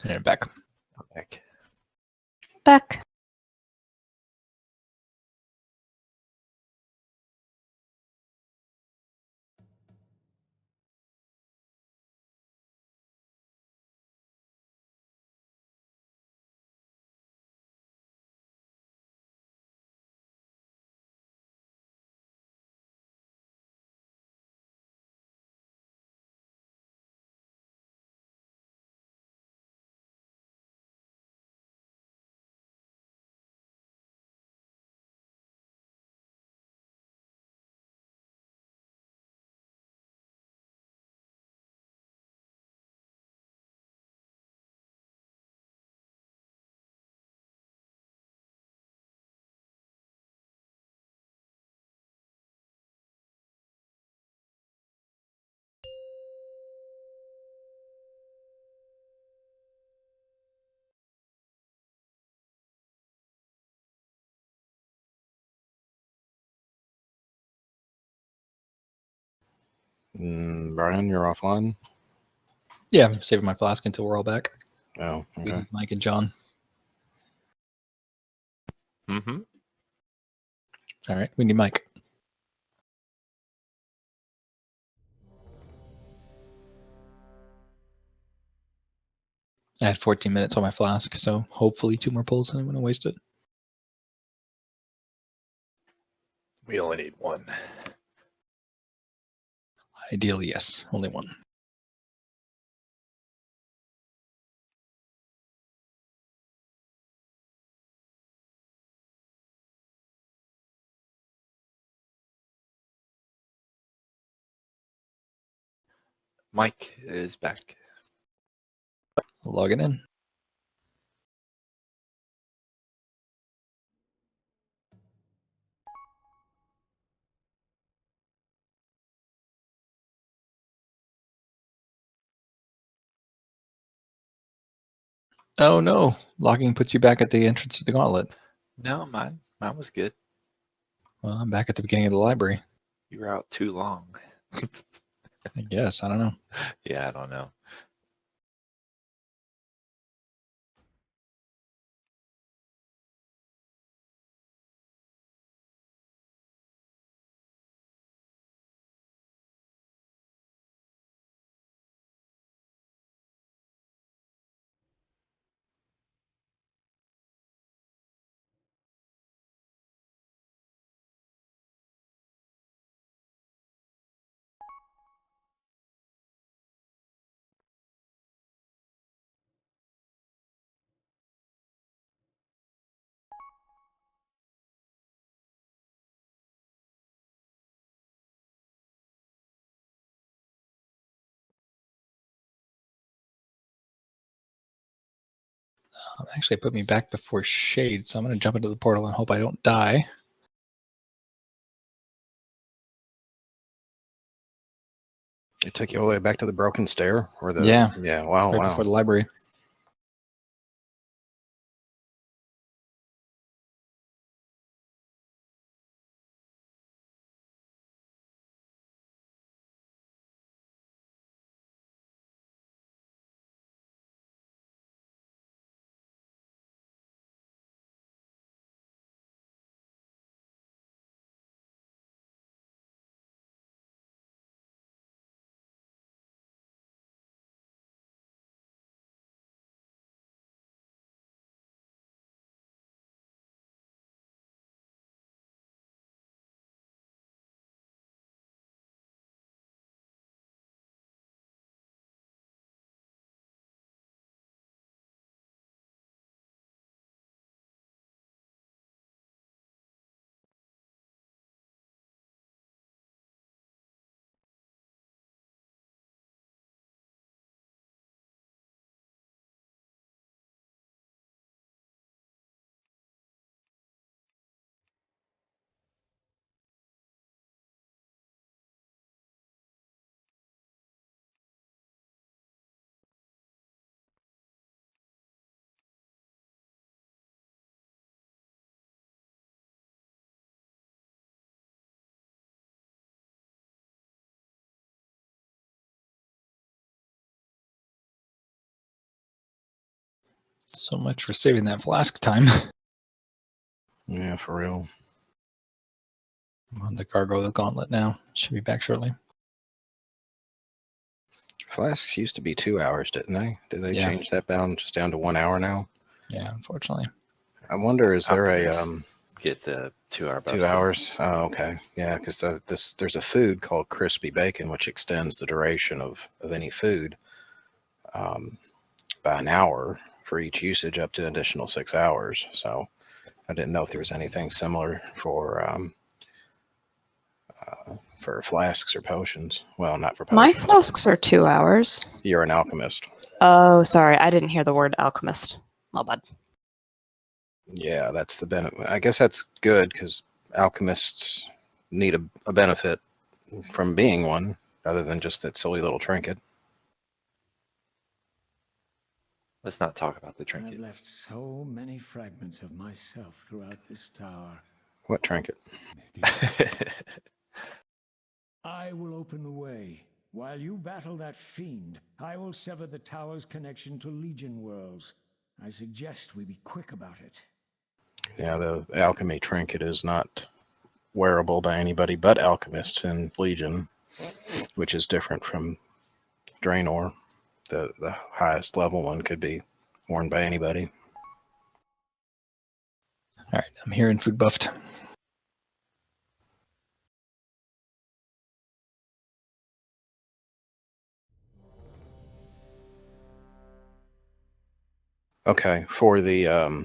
And back. Back. Back. Brian, you're offline. Yeah, I'm saving my flask until we're all back. Oh, We okay. need Mike and John. Mm-hmm. All right, we need Mike. I had 14 minutes on my flask, so hopefully 2 more pulls and I'm going to waste it. We only need one. Ideally, yes. Only one. Mike is back. Logging in. Oh no, logging puts you back at the entrance to the gauntlet. No, mine was good. Well, I'm back at the beginning of the library. You were out too long. I guess. I don't know. Yeah, I don't know. Actually, it put me back before shade, so I'm going to jump into the portal and hope I don't die. It took you all the way back to the broken stair, or the Yeah. yeah. Wow, Right wow. before the library. So much for saving that flask time. Yeah, for real. I'm on the cargo of the gauntlet now. Should be back shortly. Flasks used to be 2 hours, didn't they? Did they Yeah. change that down to 1 hour now? Yeah, unfortunately. I wonder, is there Alchemists get the 2 hour buff? 2 hours? Oh, okay. Yeah, because there's a food called crispy bacon, which extends the duration of any food by an hour for each usage up to an additional 6 hours. So I didn't know if there was anything similar for flasks or potions. Well, not for My potions. flasks are 2 hours. You're an alchemist. Oh, sorry. I didn't hear the word alchemist. My bad. Yeah, that's the benefit. I guess that's good because alchemists need a benefit from being one other than just that silly little trinket. Let's not talk about the I've trinket. left so many fragments of myself throughout this tower. What trinket? I will open the way. While you battle that fiend, I will sever the tower's connection to Legion worlds. I suggest we be quick about it. Yeah, the alchemy trinket is not wearable by anybody but alchemists in Legion, which is different from Draenor. The highest level one could be worn by anybody. All right, I'm here in food buffed. Okay, for the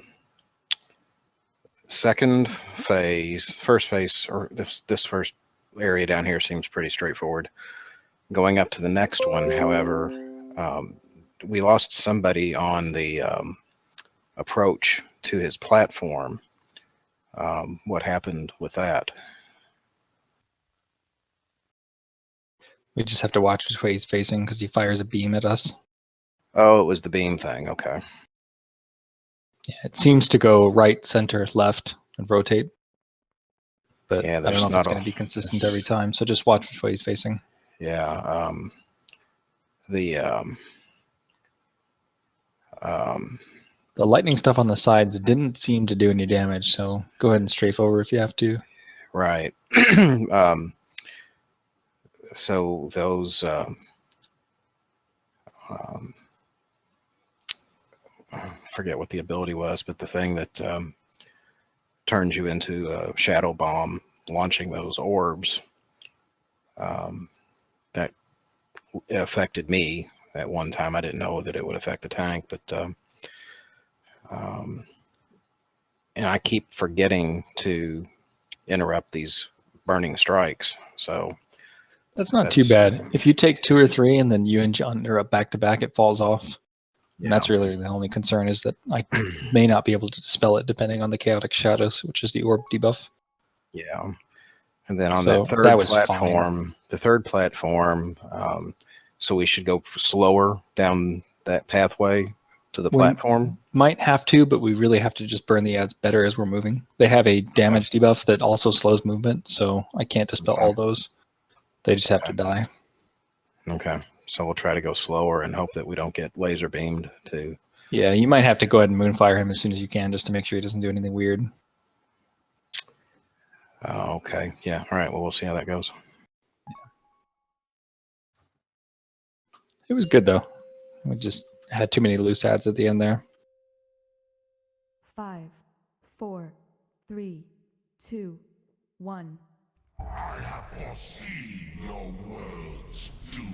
second phase, first phase, or this first area down here seems pretty straightforward. Going up to the next one, however, we lost somebody on the approach to his platform. What happened with that? We just have to watch which way he's facing because he fires a beam at us. Oh, it was the beam thing. Okay. Yeah, it seems to go right, center, left, and rotate. But Yeah, I don't know there's if not it's a- going to be consistent every time. So just watch which way he's facing. Yeah. The lightning stuff on the sides didn't seem to do any damage, so go ahead and strafe over if you have to. Right. So those I forget what the ability was, but the thing that turns you into a shadow bomb, launching those orbs, that affected me at one time. I didn't know that it would affect the tank, but and I keep forgetting to interrupt these burning strikes. So That's not too bad. If you take 2 or 3 and then you and John are up back to back, it falls off. And that's really the only concern, is that I may not be able to dispel it depending on the chaotic shadows, which is the orb debuff. Yeah. And then on So that third that was platform, the third platform, so we should go slower down that pathway to the platform. Might have to, but we really have to just burn the ads better as we're moving. They have a damage debuff that also slows movement, so I can't dispel all those. They just have to die. Okay. So we'll try to go slower and hope that we don't get laser beamed too. Yeah, you might have to go ahead and moonfire him as soon as you can just to make sure he doesn't do anything weird. Okay. Yeah. All right. Well, we'll see how that goes. It was good, though. We just had too many loose ads at the end there. 5, 4, 3, 2, 1. I have foreseen your world's doom.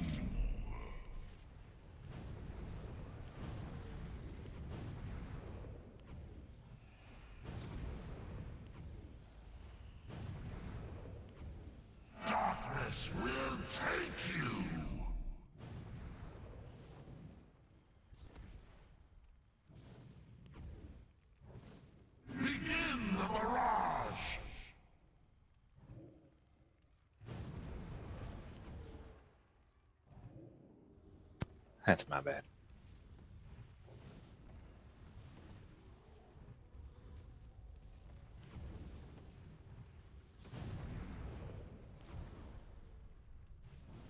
Darkness will take you. Begin the barrage. That's my bad.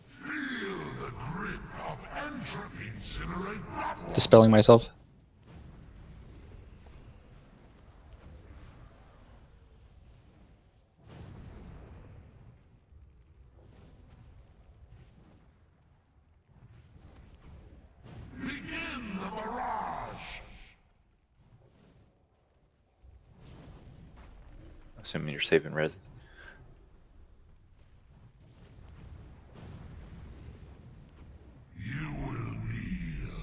Feel the grip of entropy incinerate that one. Dispelling myself. assuming you're saving res. You will kneel.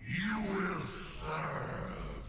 You will serve.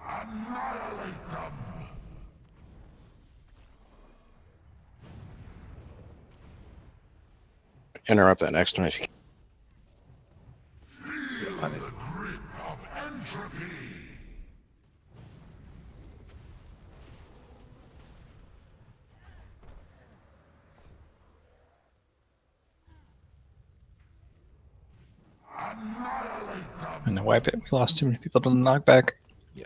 Annihilate them! Interrupt that next one if you can. Feel On it. the grip of entropy! Annihilate them! And to wipe it, we lost too many people to the knockback. Yeah.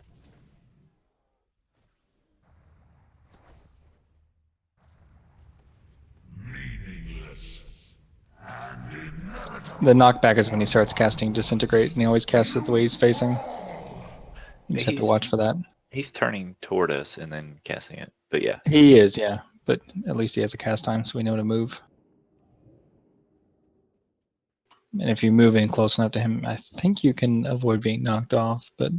Meaningless and inevitable. The knockback is when he starts casting Disintegrate, and he always casts it the way he's facing. You just have to He's- watch for that. He's turning toward us and then casting it. But yeah, He is, yeah. But at least he has a cast time, so we know to move. And if you move in close enough to him, I think you can avoid being knocked off, but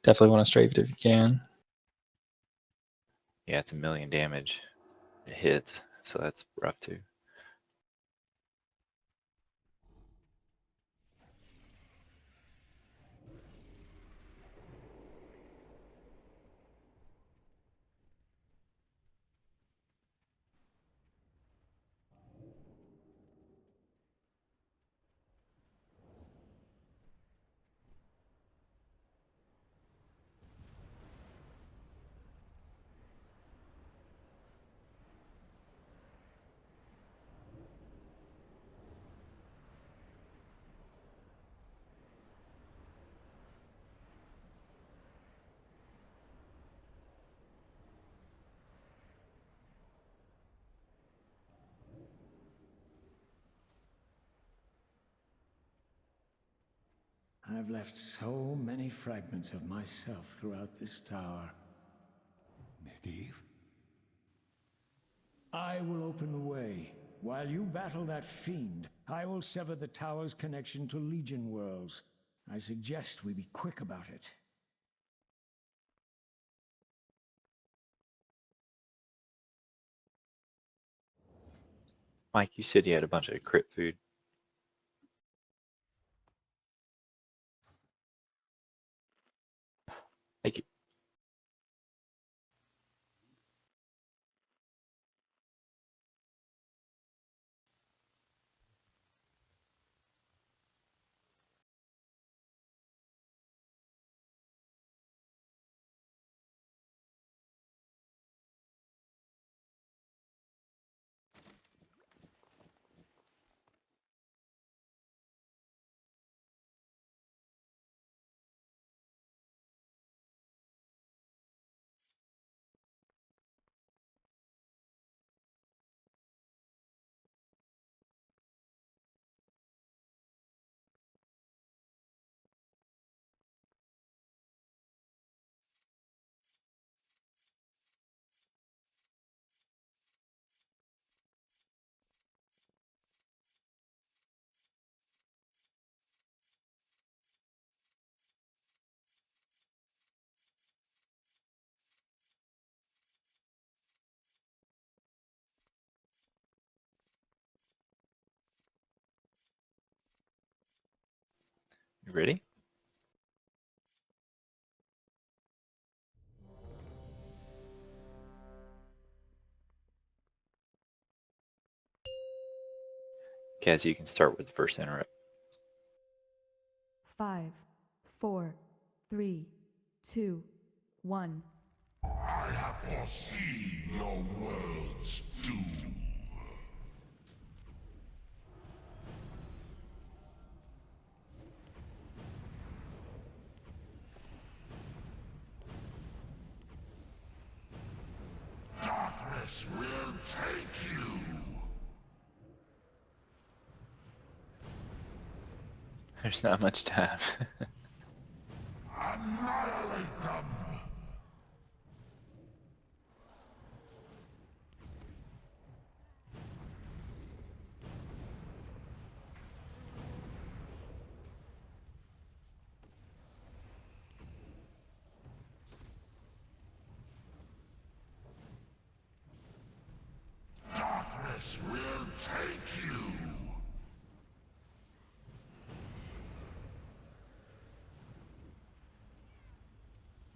definitely want to strafe it if you can. yeah, it's 1,000,000 damage. It hits, so that's rough too. I've left so many fragments of myself throughout this tower. Medivh? I will open the way. While you battle that fiend, I will sever the tower's connection to Legion worlds. I suggest we be quick about it. Mike, you said you had a bunch of crit food. Thank you. You ready? Kaz, you can start with the first interrupt. 5, 4, 3, 2, 1. I have foreseen your world's doom. take you. There's not much time. Annihilate them. Darkness will take you.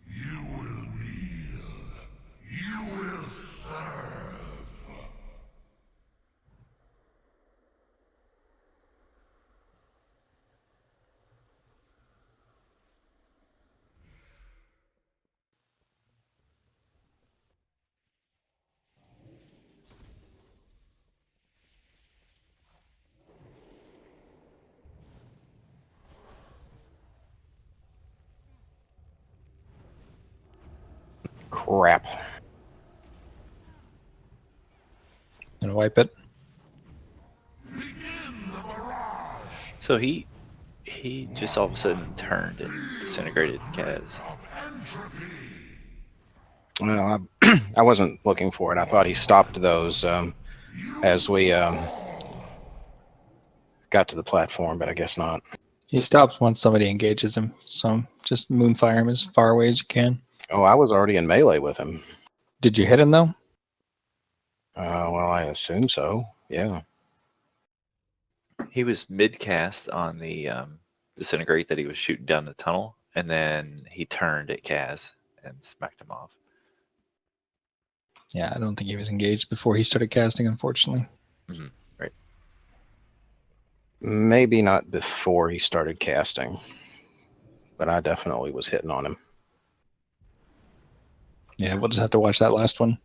You will kneel. You will serve. Crap. Gonna wipe it. Begin the barrage So he just all of a sudden turned and disintegrated Kaz. of entropy. Well, I wasn't looking for it. I thought he stopped those as we got to the platform, but I guess not. He stops once somebody engages him, so just moonfire him as far away as you can. Oh, I was already in melee with him. Did you hit him though? Well, I assume so. Yeah. He was mid cast on the disintegrate that he was shooting down the tunnel, and then he turned at Kaz and smacked him off. Yeah, I don't think he was engaged before he started casting, unfortunately. Right. Maybe not before he started casting, but I definitely was hitting on him. Yeah, we'll just have to watch that last one.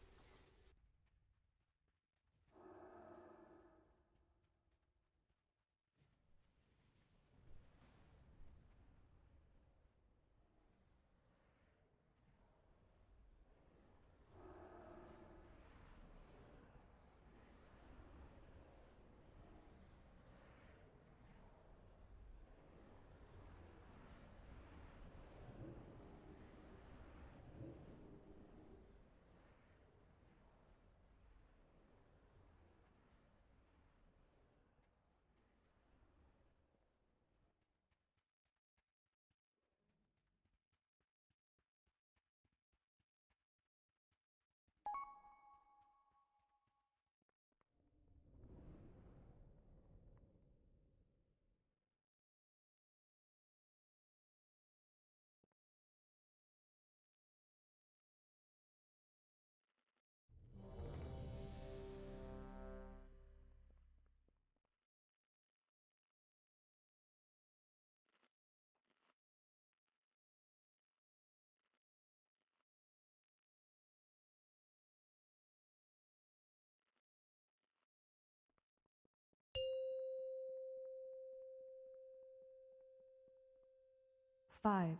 Five,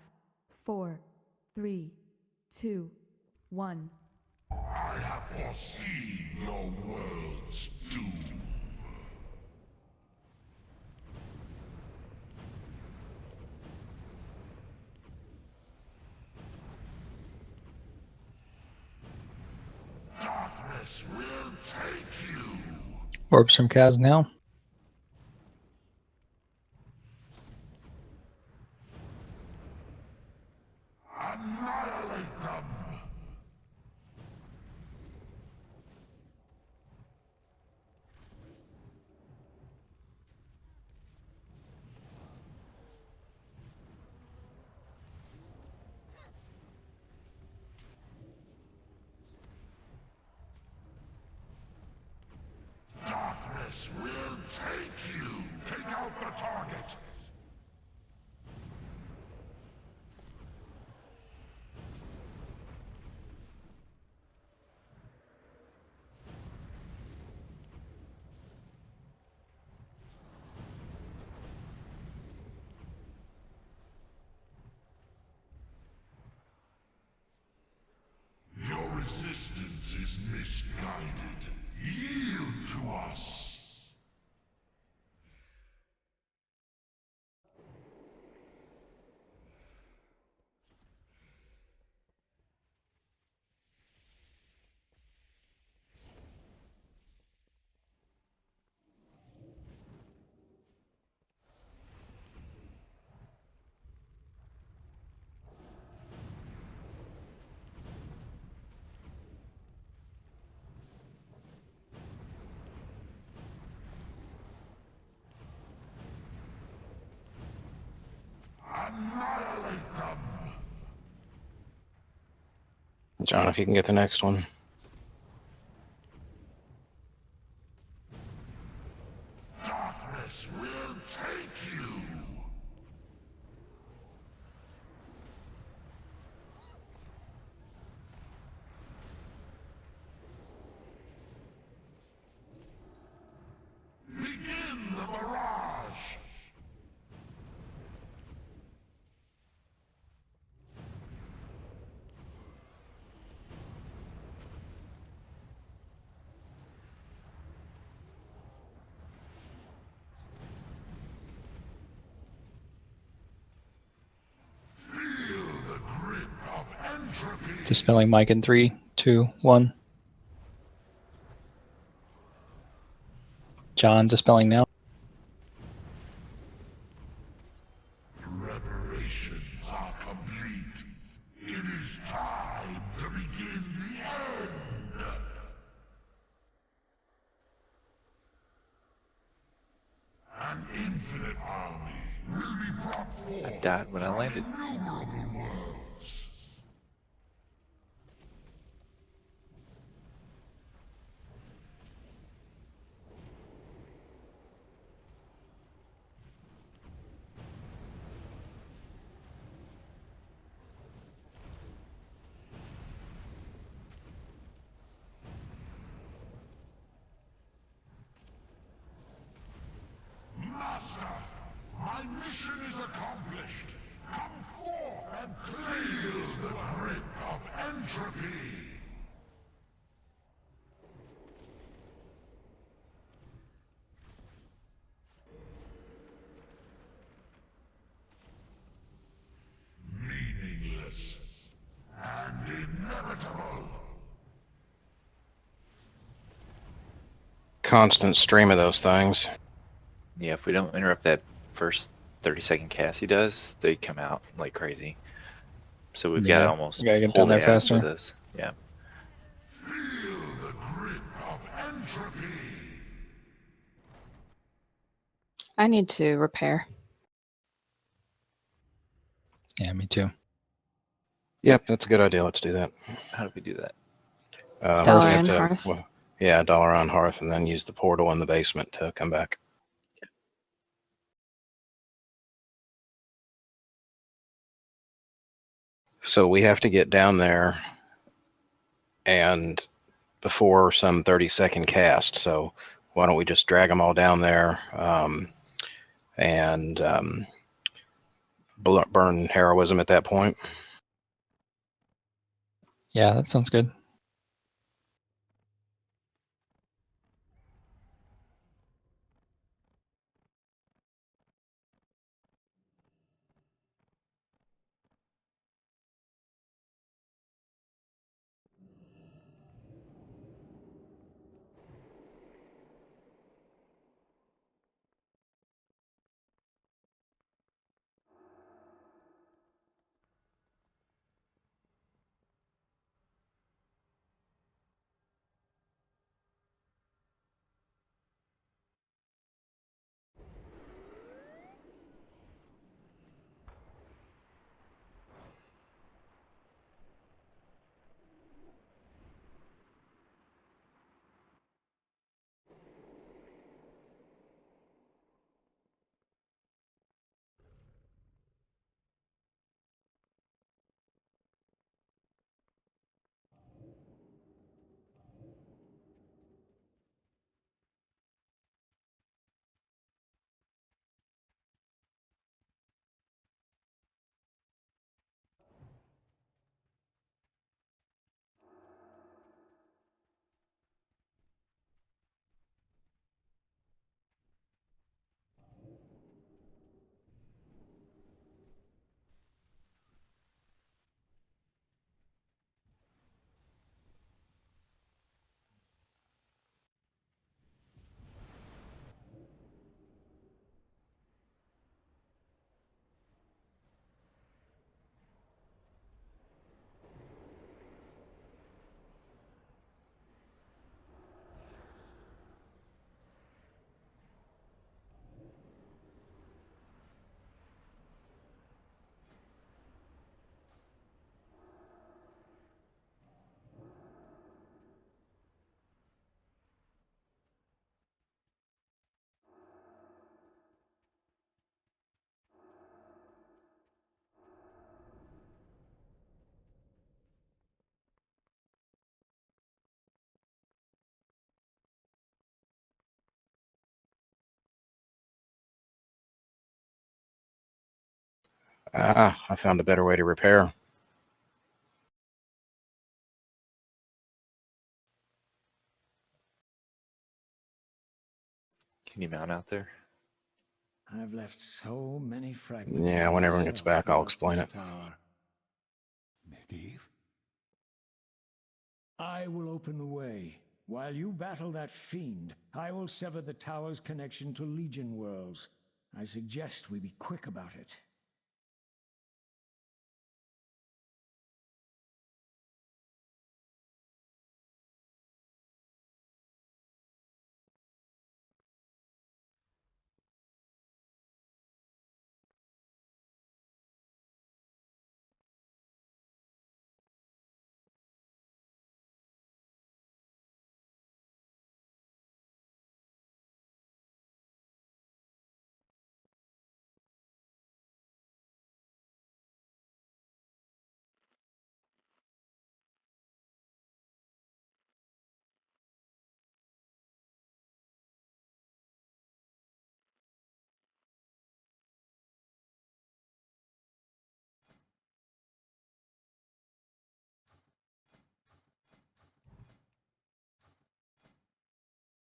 four, three, two, one. I have foreseen your world's doom. Darkness will take you. Orbs from Kaz now. Annihilate them. Darkness will take you. Take out the target. Your resistance is misguided. Yield to us. Annihilate them. John, if you can get the next one. Darkness will take you. Begin the barrage. Feel the grip of entropy. Dispelling Mike in 3, 2, 1. John dispelling now. Preparations are complete. It is time to begin the end. An infinite army will be brought forth I died when I landed. from innumerable worlds. Master, my mission is accomplished. Come forth and feel the grip of entropy. Meaningless and inevitable. Constant stream of those things. Yeah, if we don't interrupt that first 30-second cast he does, they come out like crazy. So we've got to almost we gotta get pull down there the ass faster. with us. Yeah. Feel the grip of entropy. I need to repair. Yeah, me too. Yep, that's a good idea. Let's do that. How do we do that? Dollar We have on to, hearth. well, yeah, dollar on hearth, and then use the portal in the basement to come back. So we have to get down there and before some 30-second cast. So why don't we just drag them all down there and burn heroism at that point? Yeah, that sounds good. Ah, I found a better way to repair. Can you mount out there? I've left so many fragments. Yeah, of when everyone gets myself back, I'll throughout explain this it. tower. Medivh? I will open the way. While you battle that fiend, I will sever the tower's connection to Legion worlds. I suggest we be quick about it.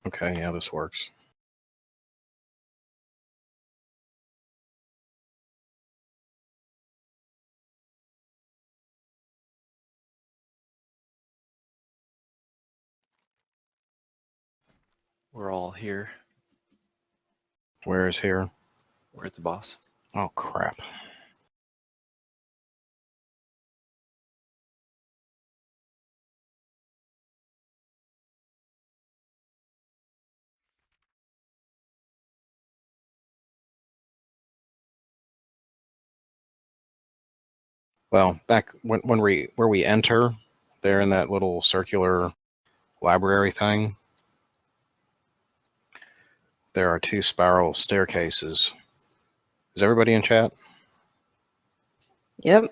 Okay, yeah, this works. We're all here. Where is here? We're at the boss. Oh, crap. Well, back when where we enter, there in that little circular library thing, there are 2 spiral staircases. Is everybody in chat? Yep.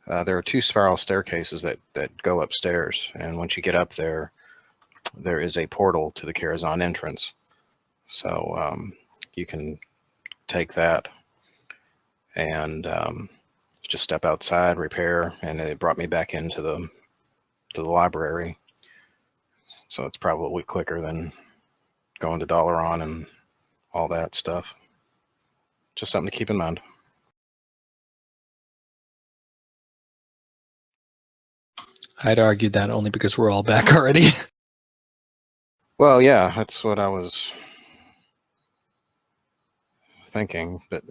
There are 2 spiral staircases that go upstairs, and once you get up there, there is a portal to the Karazhan entrance. So you can take that and just step outside, repair, and it brought me back into the library. So it's probably quicker than going to Dalaran and all that stuff. Just something to keep in mind. I'd argue that only because we're all back already. Well, yeah, that's what I was thinking. But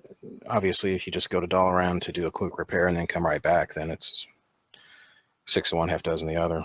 obviously, if you just go to Dalaran to do a quick repair and then come right back, then it's 6 of one, half dozen the other.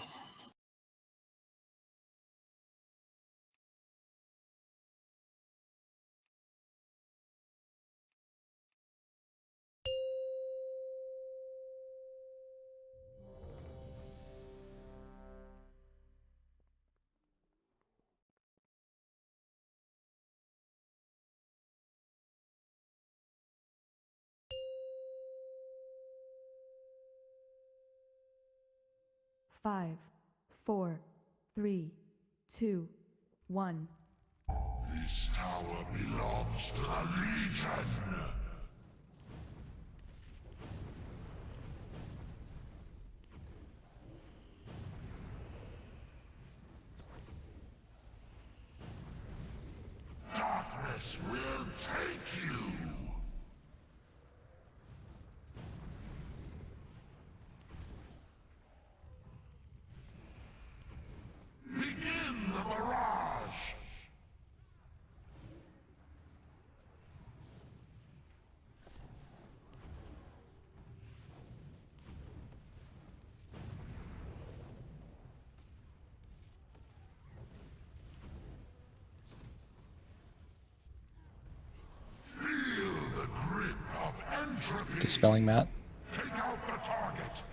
Five, four, three, two, one. This tower belongs to the Legion. Darkness will take you. Begin the barrage. Feel the grip of entropy. Dispelling Matt. Take out the target.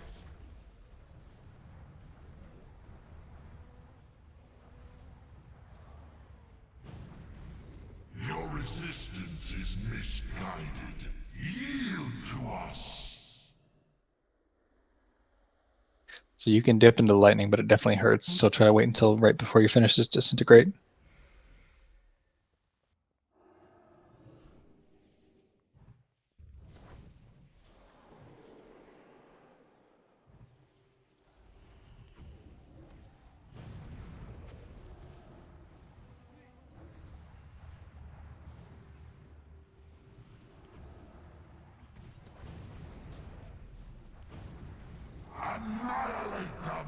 Your resistance is misguided. Yield to us. So you can dip into lightning, but it definitely hurts. So try to wait until right before you finish this disintegrate. Annihilate them!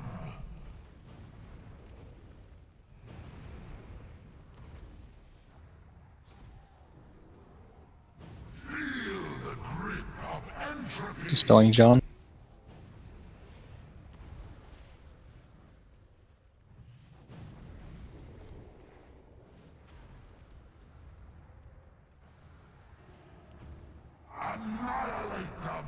Feel the grip of entropy! Dispelling John. Annihilate them!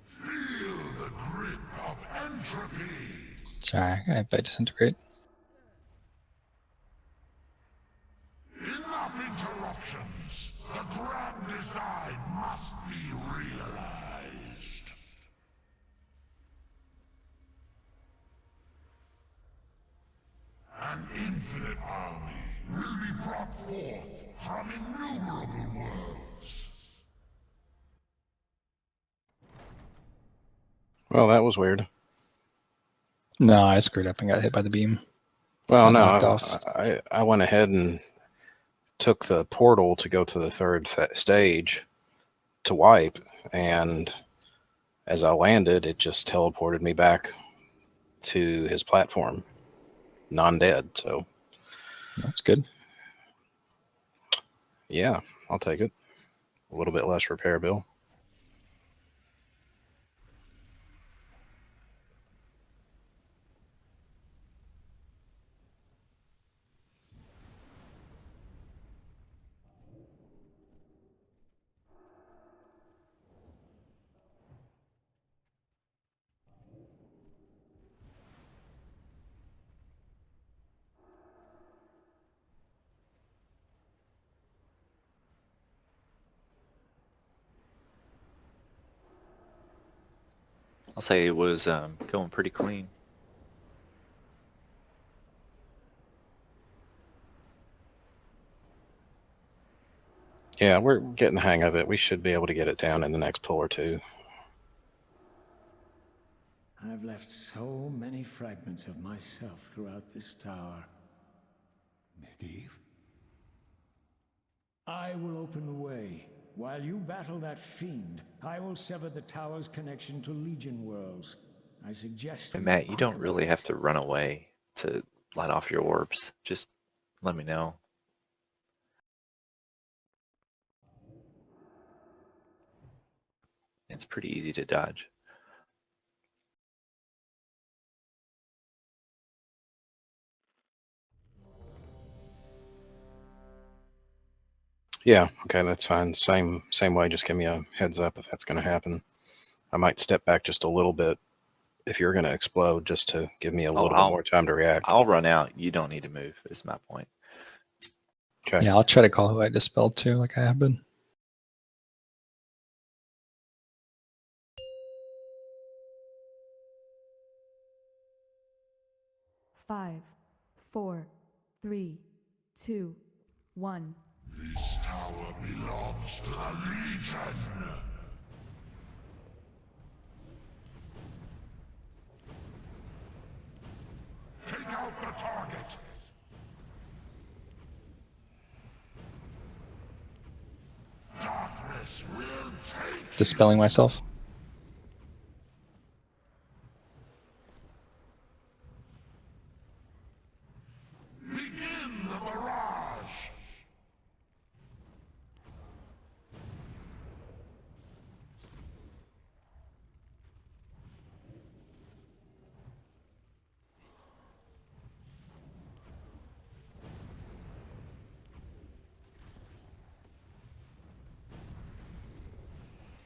Feel the grip of entropy! Sorry, I disintegrate. Enough interruptions! The grand design must be realized! An infinite army will be brought forth from innumerable worlds. Well, that was weird. No, I screwed up and got hit by the beam. Well, Got no, knocked off. I went ahead and took the portal to go to the third stage to wipe, and as I landed, it just teleported me back to his platform, non-dead. So That's good. yeah, I'll take it. A little bit less repair bill. I'll say it was going pretty clean. Yeah, we're getting the hang of it. We should be able to get it down in the next pull or two. I've left so many fragments of myself throughout this tower. Medivh? I will open the way. While you battle that fiend, I will sever the tower's connection to Legion worlds. I suggest And we Matt, be you quick don't really about have it. to run away to light off your orbs. Just let me know. It's pretty easy to dodge. Yeah, okay, that's fine. Same way. Just give me a heads up if that's going to happen. I might step back just a little bit if you're going to explode, just to give me a Oh, little bit more time to react. I'll run out. You don't need to move, is my point. Okay. Yeah, I'll try to call who I dispelled too, like I have been. Five, four, three, two, one. This tower belongs to the Legion! Take out the target! Darkness will take Dispelling myself. Begin the barrage!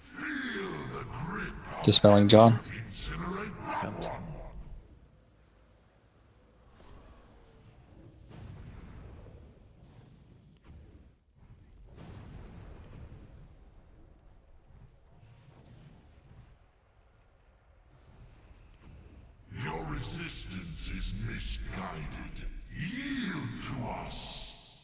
Feel the grip of Dispelling John. incinerate that Comes. one! Your resistance is misguided. Yield to us!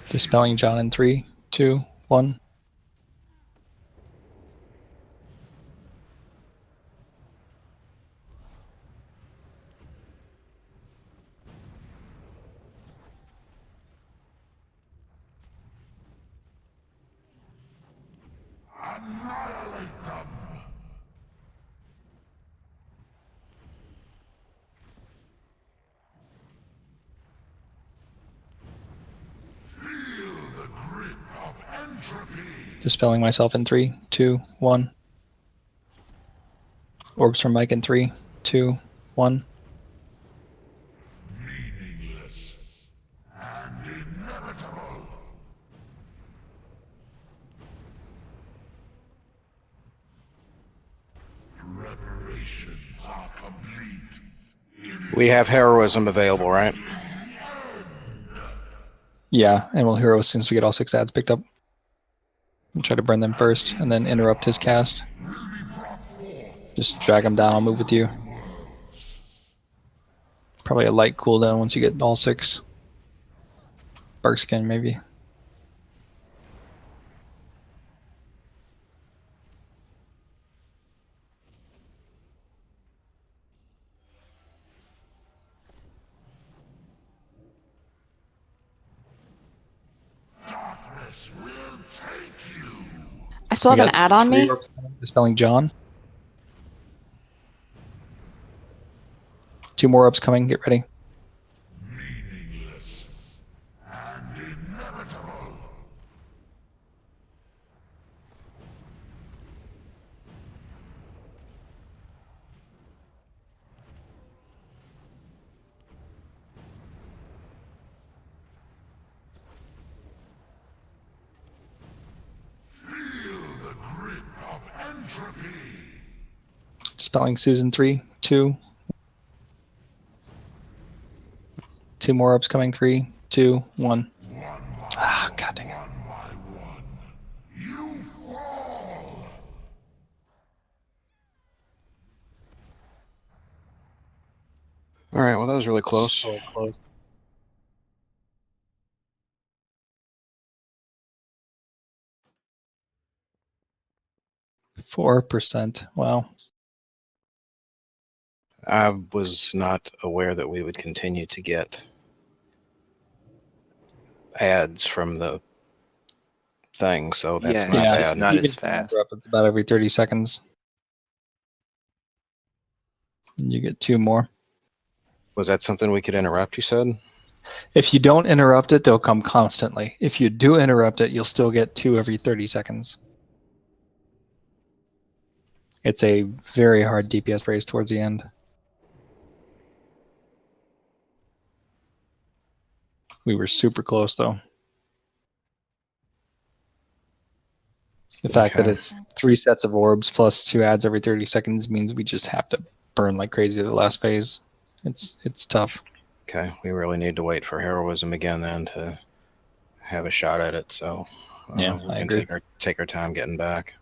Dispelling John in 3, 2, 1. Annihilate them! Feel the grip of entropy! Dispelling myself in 3, 2, 1. Orbs from Mike in 3, 2, 1. Meaningless and inevitable. Preparations are complete. We have heroism available, right? Yeah, and we'll hero as soon as we get all 6 ads picked up. We'll try to burn them first, and then interrupt his cast. Just drag him down, I'll move with you. Probably a light cooldown once you get all 6. Barkskin, maybe. Darkness will take you. I still We have an got ad on 3 me. orbs coming, dispelling John. 2 more orbs coming, get ready. Meaningless and inevitable. Feel the grip of entropy. Dispelling Susan 3, 2. 2 more orbs coming, 3, 2, 1. Ah, god dang it. One by one, you fall. All right, well, that was really close. So close. %. Wow. I was not aware that we would continue to get ads from the thing, so that's Yeah, my it's bad. just not Even as if you fast. interrupt, it's about every 30 seconds. You get 2 more. Was that something we could interrupt, you said? If you don't interrupt it, they'll come constantly. If you do interrupt it, you'll still get 2 every 30 seconds. It's a very hard DPS race towards the end. We were super close, though. The fact that Okay. it's 3 sets of orbs plus 2 ads every 30 seconds means we just have to burn like crazy the last phase. It's tough. Okay, we really need to wait for heroism again then to have a shot at it. So Yeah, we I can agree. take our time getting back.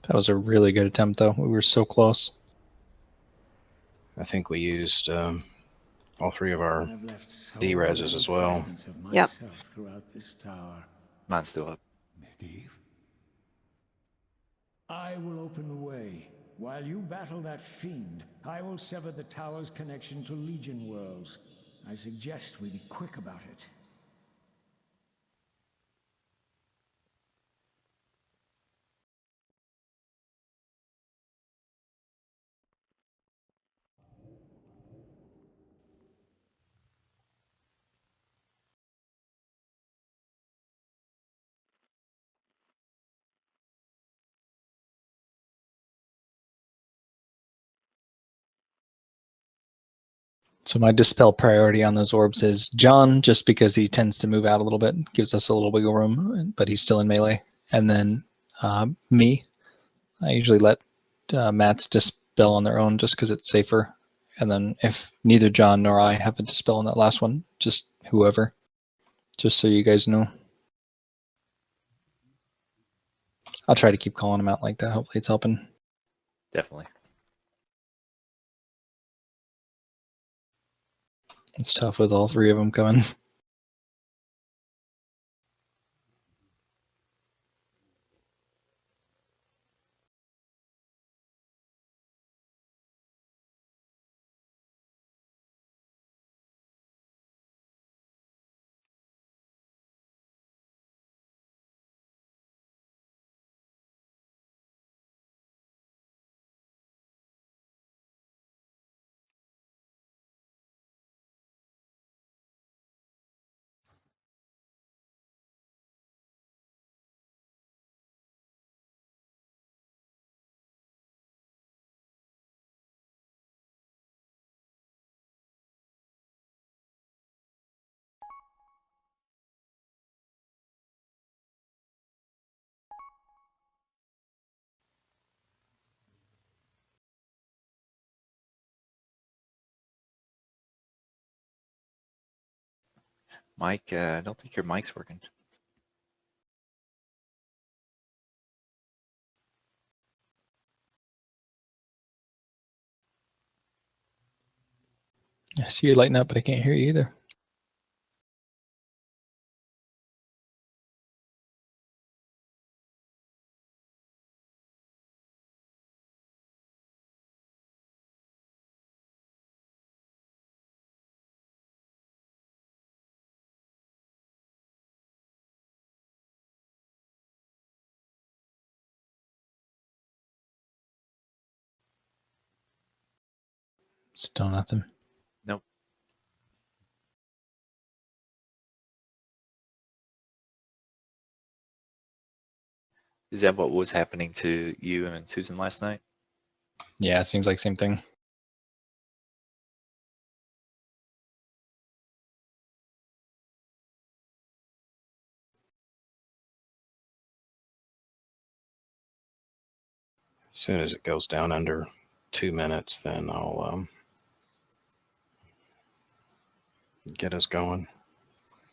That was a really good attempt, though. We were so close. I think we used all 3 of our I've left so D-reses many as well. fragments of Yep. myself throughout this tower. Mine's still up. Medivh? I will open the way. While you battle that fiend, I will sever the tower's connection to Legion worlds. I suggest we be quick about it. So my dispel priority on those orbs is John, just because he tends to move out a little bit, gives us a little wiggle room, but he's still in melee. And then me, I usually let Mats dispel on their own just because it's safer. And then if neither John nor I have a dispel on that last one, just whoever, just so you guys know. I'll try to keep calling them out like that. Hopefully it's helping. Definitely. It's tough with all three of them coming. Mike, I don't think your mic's working. I see you lighting up, but I can't hear you either. Still nothing. Nope. Is that what was happening to you and Susan last night? Yeah, it seems like same thing. As soon as it goes down under 2 minutes, then I'll get us going.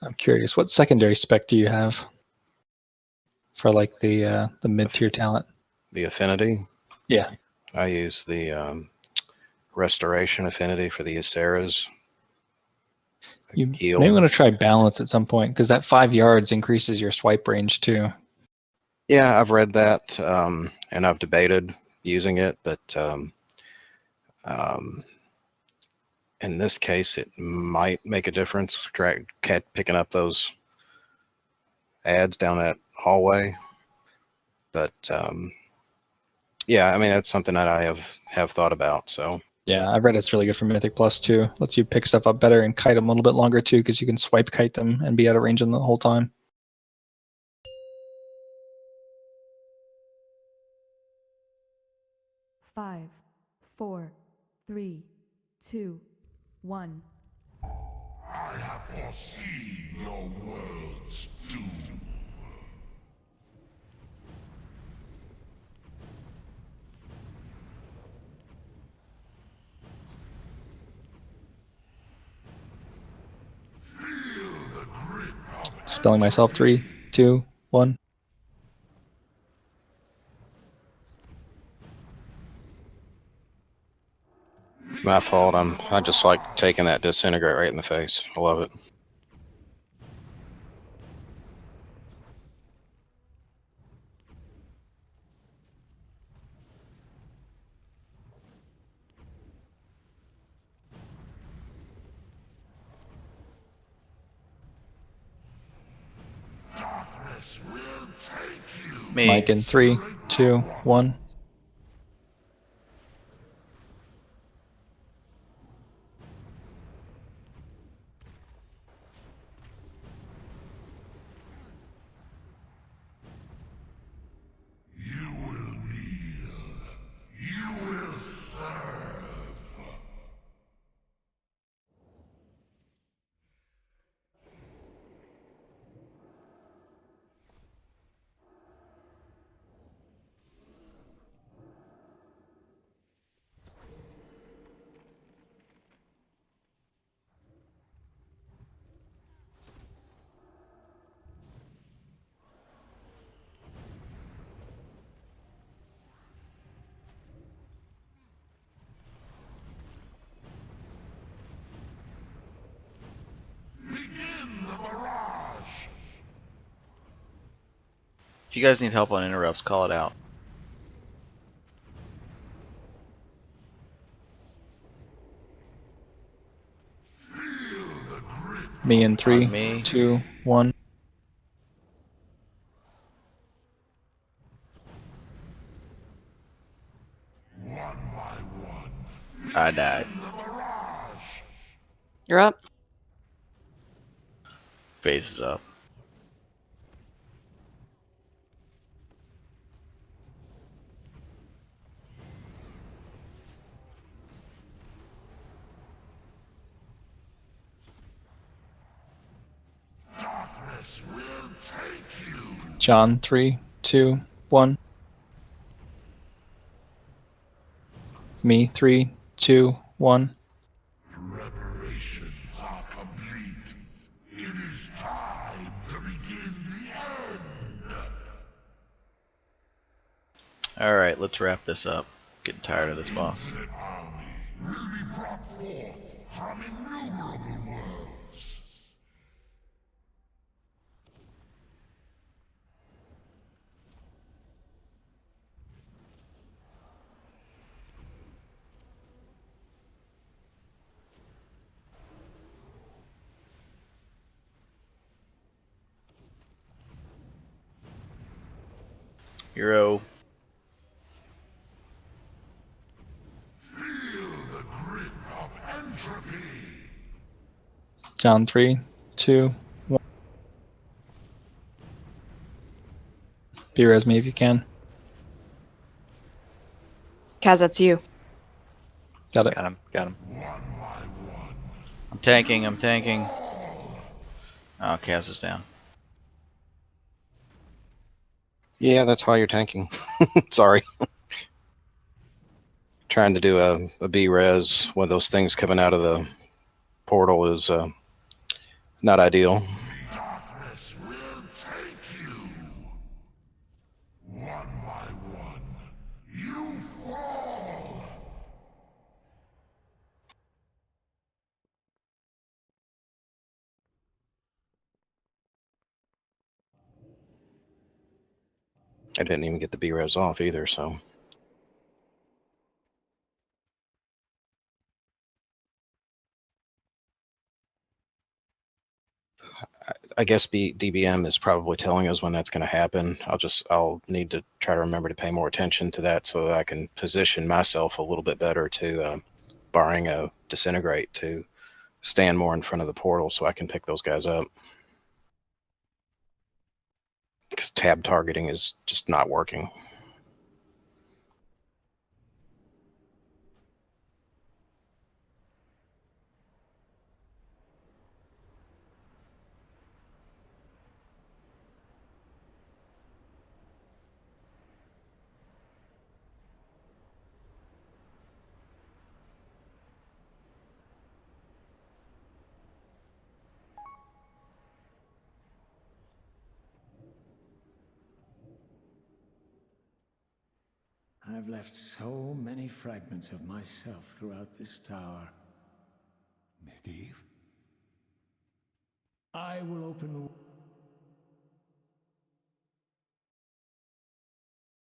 I'm curious, what secondary spec do you have for like the mid-tier talent? The affinity, Yeah, I use the restoration affinity for the Aceras. you Heal. may want to try balance at some point because that 5 yards increases your swipe range too. Yeah, I've read that, and I've debated using it, but in this case, it might make a difference. Picking up those ads down that hallway, but yeah, I mean that's something that I have thought about. So Yeah, I read it's really good for Mythic Plus too. Lets you pick stuff up better and kite them a little bit longer too because you can swipe kite them and be out of range them the whole time. Five, four, three, two, one. I have foreseen your world's doom. Feel the grip of Spelling myself 3, 2, 1. my fault. I just like taking that disintegrate right in the face. I love it. darkness will take you. Me. Mike in 3, 2, 1. You will kneel. You will serve. If you guys need help on interrupts, call it out. Me in 3, me. 2, 1. I died. You're up. Phase is up. Darkness will take you. John, 3, 2, 1. Me, 3, 2, 1. Preparations are complete. It is time to begin the end. Alright, let's wrap this up. Getting tired of this boss. Infinite army will be brought forth from innumerable worlds. Hero. Feel the grip of entropy. John, 3, 2, 1. Be-res me if you can. Kaz, that's you. Got it. Got him. Got him. I'm tanking, I'm tanking. Oh, Kaz is down. Yeah, that's why you're tanking. Sorry. Trying to do a B-res when those things coming out of the portal is not ideal. Darkness will take you. One by one, you fall. I didn't even get the B-res off either, so. I guess DBM is probably telling us when that's going to happen. I'll need to try to remember to pay more attention to that so that I can position myself a little bit better to, barring a disintegrate, to stand more in front of the portal so I can pick those guys up. Because tab targeting is just not working. I've left so many fragments of myself throughout this tower. Medivh? I will open the...